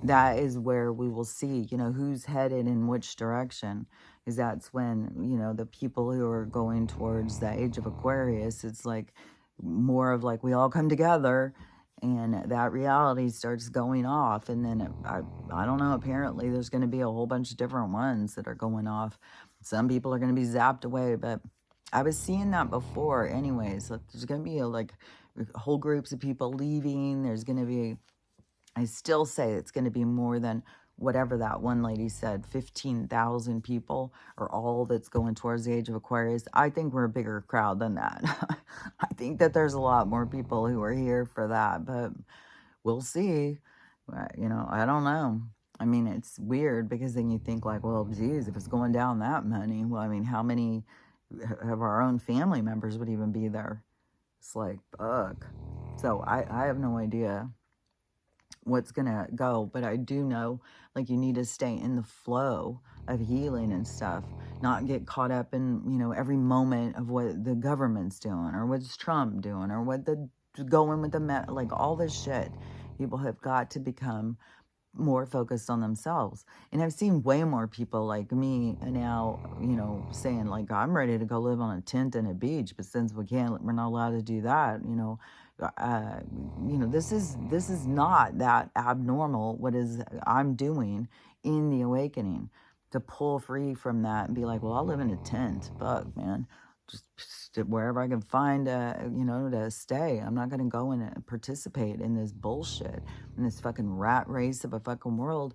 that is where we will see, who's headed in which direction. Because that's when, the people who are going towards the age of Aquarius, it's like more of like we all come together and that reality starts going off, and then I don't know, apparently there's going to be a whole bunch of different ones that are going off. Some people are going to be zapped away, but I was seeing that before anyways. Like, there's going to be like whole groups of people leaving. There's going to be, I still say it's going to be more than whatever that one lady said, 15,000 people are all that's going towards the age of Aquarius. I think we're a bigger crowd than that. I think that there's a lot more people who are here for that, but we'll see. You know, I don't know. I mean, it's weird because then you think like, well, geez, if it's going down that many, well, I mean, how many of our own family members would even be there? It's like, fuck. So I have no idea what's gonna go, but I do know like you need to stay in the flow of healing and stuff, not get caught up in, you know, every moment of what the government's doing or what's Trump doing or what the going with the like all this shit. People have got to become more focused on themselves. And I've seen way more people like me now, you know, saying like, I'm ready to go live on a tent in a beach, but since we're not allowed to do that, uh, this is not that abnormal. What is I'm doing in the awakening to pull free from that and be like, well, I'll live in a tent. Fuck, man. Just wherever I can find, to stay. I'm not going to go and participate in this bullshit, in this fucking rat race of a fucking world.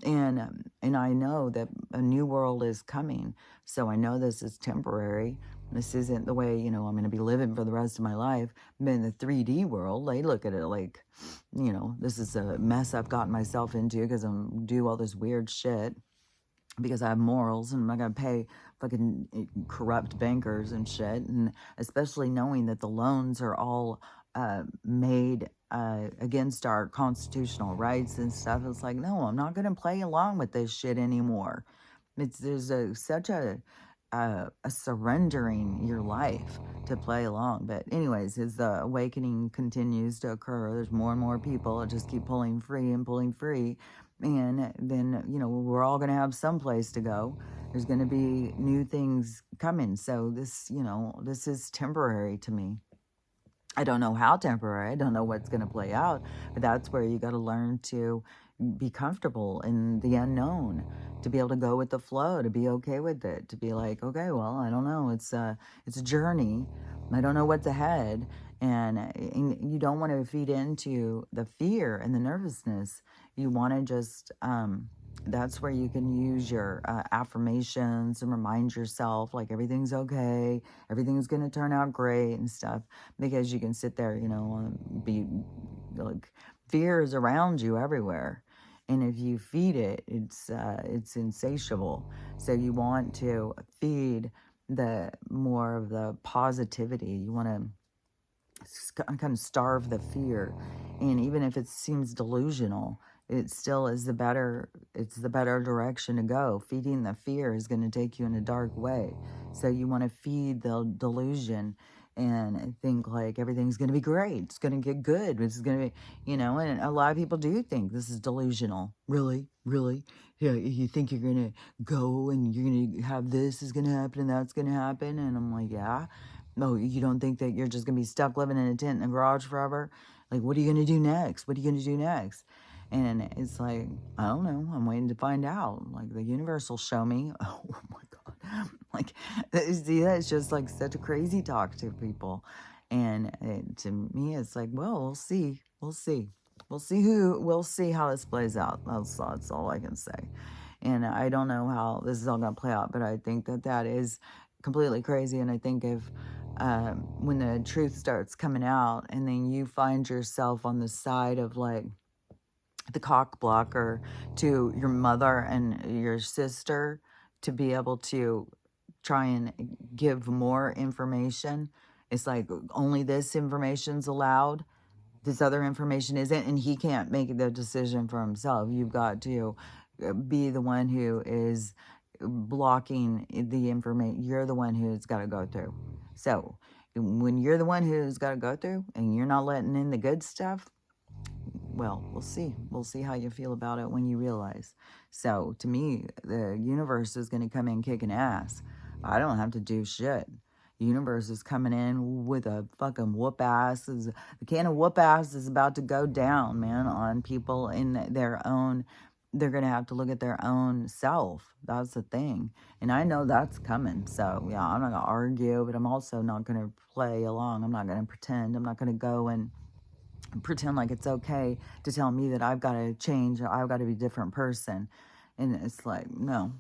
And I know that a new world is coming. So I know this is temporary. This isn't the way, I'm going to be living for the rest of my life. But in the 3D world, they look at it like, this is a mess I've gotten myself into because I'm do all this weird shit because I have morals and I'm not going to pay fucking corrupt bankers and shit. And especially knowing that the loans are all made against our constitutional rights and stuff. It's like, no, I'm not going to play along with this shit anymore. There's such a surrendering your life to play along. But anyways, as the awakening continues to occur, there's more and more people that just keep pulling free and pulling free. And then, we're all going to have some place to go. There's going to be new things coming. So this, this is temporary to me. I don't know how temporary. I don't know what's going to play out. But that's where you got to learn to be comfortable in the unknown, to be able to go with the flow, to be okay with it, to be like, okay, well, I don't know. It's a journey. I don't know what's ahead. And you don't want to feed into the fear and the nervousness. You want to just, that's where you can use your affirmations and remind yourself like everything's okay, everything's going to turn out great and stuff, because you can sit there, be like, fear is around you everywhere. And if you feed it, it's insatiable. So you want to feed the more of the positivity. You want to kind of starve the fear. And even if it seems delusional, it still is it's the better direction to go. Feeding the fear is going to take you in a dark way. So you want to feed the delusion and think like everything's going to be great. It's going to get good. This is going to be, and a lot of people do think this is delusional. Really? Really? Yeah, you think you're going to go and you're going to have this is going to happen and that's going to happen. And I'm like, yeah. No, you don't think that you're just going to be stuck living in a tent in a garage forever? Like, what are you going to do next? What are you going to do next? And it's like, I don't know. I'm waiting to find out. Like, the universe will show me. Oh, my God. Like, see, that's just like such a crazy talk to people. And to me, it's like, well, we'll see. We'll see. We'll see how this plays out. That's all I can say. And I don't know how this is all going to play out, but I think that is completely crazy. And I think if when the truth starts coming out and then you find yourself on the side of like the cock blocker to your mother and your sister to be able to try and give more information, it's like only this information's allowed, this other information isn't, and he can't make the decision for himself. You've got to be the one who is blocking the information. You're the one who's got to go through. So when you're the one who's got to go through and you're not letting in the good stuff, well, we'll see. We'll see how you feel about it when you realize. So to me, the universe is going to come in kicking ass. I don't have to do shit. The universe is coming in with a fucking whoop ass. The can of whoop ass is about to go down, man, on people in their own. They're going to have to look at their own self. That's the thing. And I know that's coming. So, yeah, I'm not going to argue, but I'm also not going to play along. I'm not going to pretend. I'm not going to go and pretend like it's okay to tell me that I've got to change or I've got to be a different person. And it's like, no,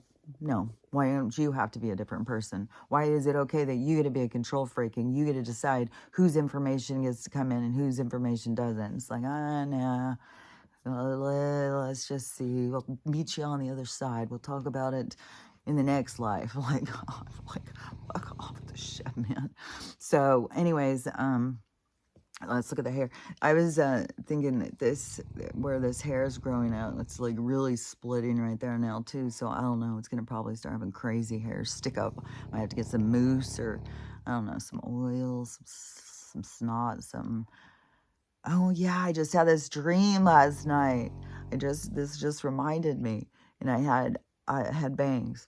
why don't you have to be a different person? Why is it okay that you get to be a control freak and you get to decide whose information gets to come in and whose information doesn't? It's like, nah, let's just see. We'll meet you on the other side. We'll talk about it in the next life. Like, fuck off with this shit, man. So anyways, let's look at the hair. I was thinking that where this hair is growing out, it's like really splitting right there now too. So I don't know. It's going to probably start having crazy hair stick up. I have to get some mousse or, I don't know, some oil, some snot, some. Oh yeah, I just had this dream last night. This just reminded me. And I had bangs.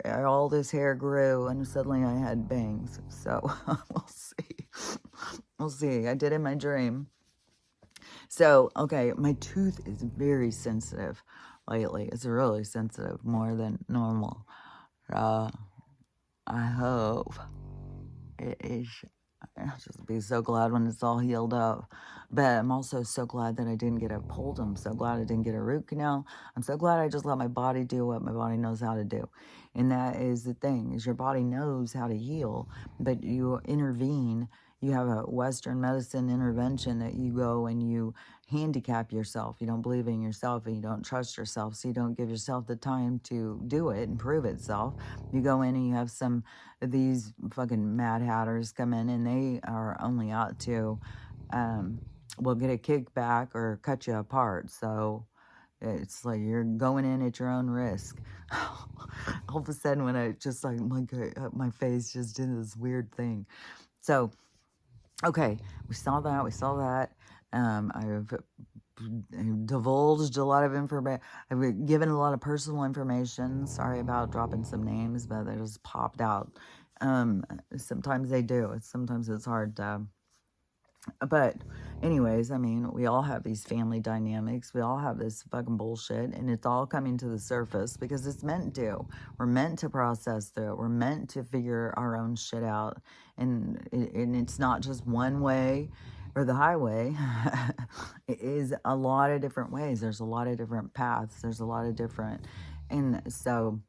All this hair grew and suddenly I had bangs. So we'll see. We'll see. I did in my dream. So, okay, my tooth is very sensitive lately. It's really sensitive, more than normal. I hope it is. I'll just be so glad when it's all healed up. But I'm also so glad that I didn't get it pulled. I'm so glad I didn't get a root canal. I'm so glad I just let my body do what my body knows how to do. And that is the thing, is your body knows how to heal, but you intervene. You have a Western medicine intervention that you go and you handicap yourself. You don't believe in yourself and you don't trust yourself, so you don't give yourself the time to do it and prove itself. You go in and you have some of these fucking mad hatters come in and they are only out to, well, get a kickback or cut you apart. So it's like you're going in at your own risk. All of a sudden, when I just like my face just did this weird thing. So, okay, we saw that. I've divulged a lot of information. I've given a lot of personal information. Sorry about dropping some names, but they just popped out. Sometimes they do. Sometimes it's hard to. But anyways, I mean, we all have these family dynamics. We all have this fucking bullshit, and it's all coming to the surface because it's meant to. We're meant to process through it. We're meant to figure our own shit out. And it's not just one way or the highway. It is a lot of different ways. There's a lot of different paths. There's a lot of different, and so,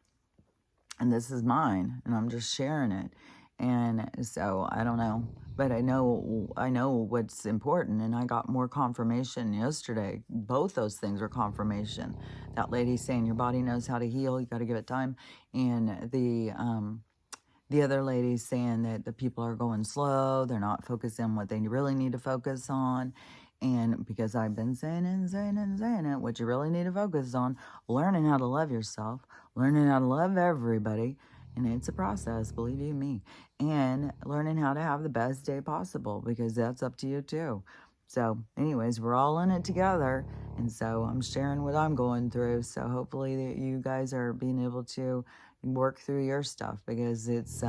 and this is mine, and I'm just sharing it. And so I don't know, but I know what's important, and I got more confirmation yesterday. Both those things are confirmation. That lady saying your body knows how to heal, you got to give it time, and the other lady saying that the people are going slow, they're not focusing on what they really need to focus on. And because I've been saying it, what you really need to focus on, learning how to love yourself, learning how to love everybody. And it's a process, believe you me. And learning how to have the best day possible, because that's up to you too. So anyways, we're all in it together. And so I'm sharing what I'm going through. So hopefully that you guys are being able to work through your stuff, because it's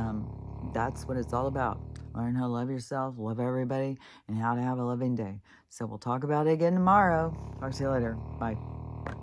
that's what it's all about. Learn how to love yourself, love everybody, and how to have a loving day. So we'll talk about it again tomorrow. Talk to you later. Bye.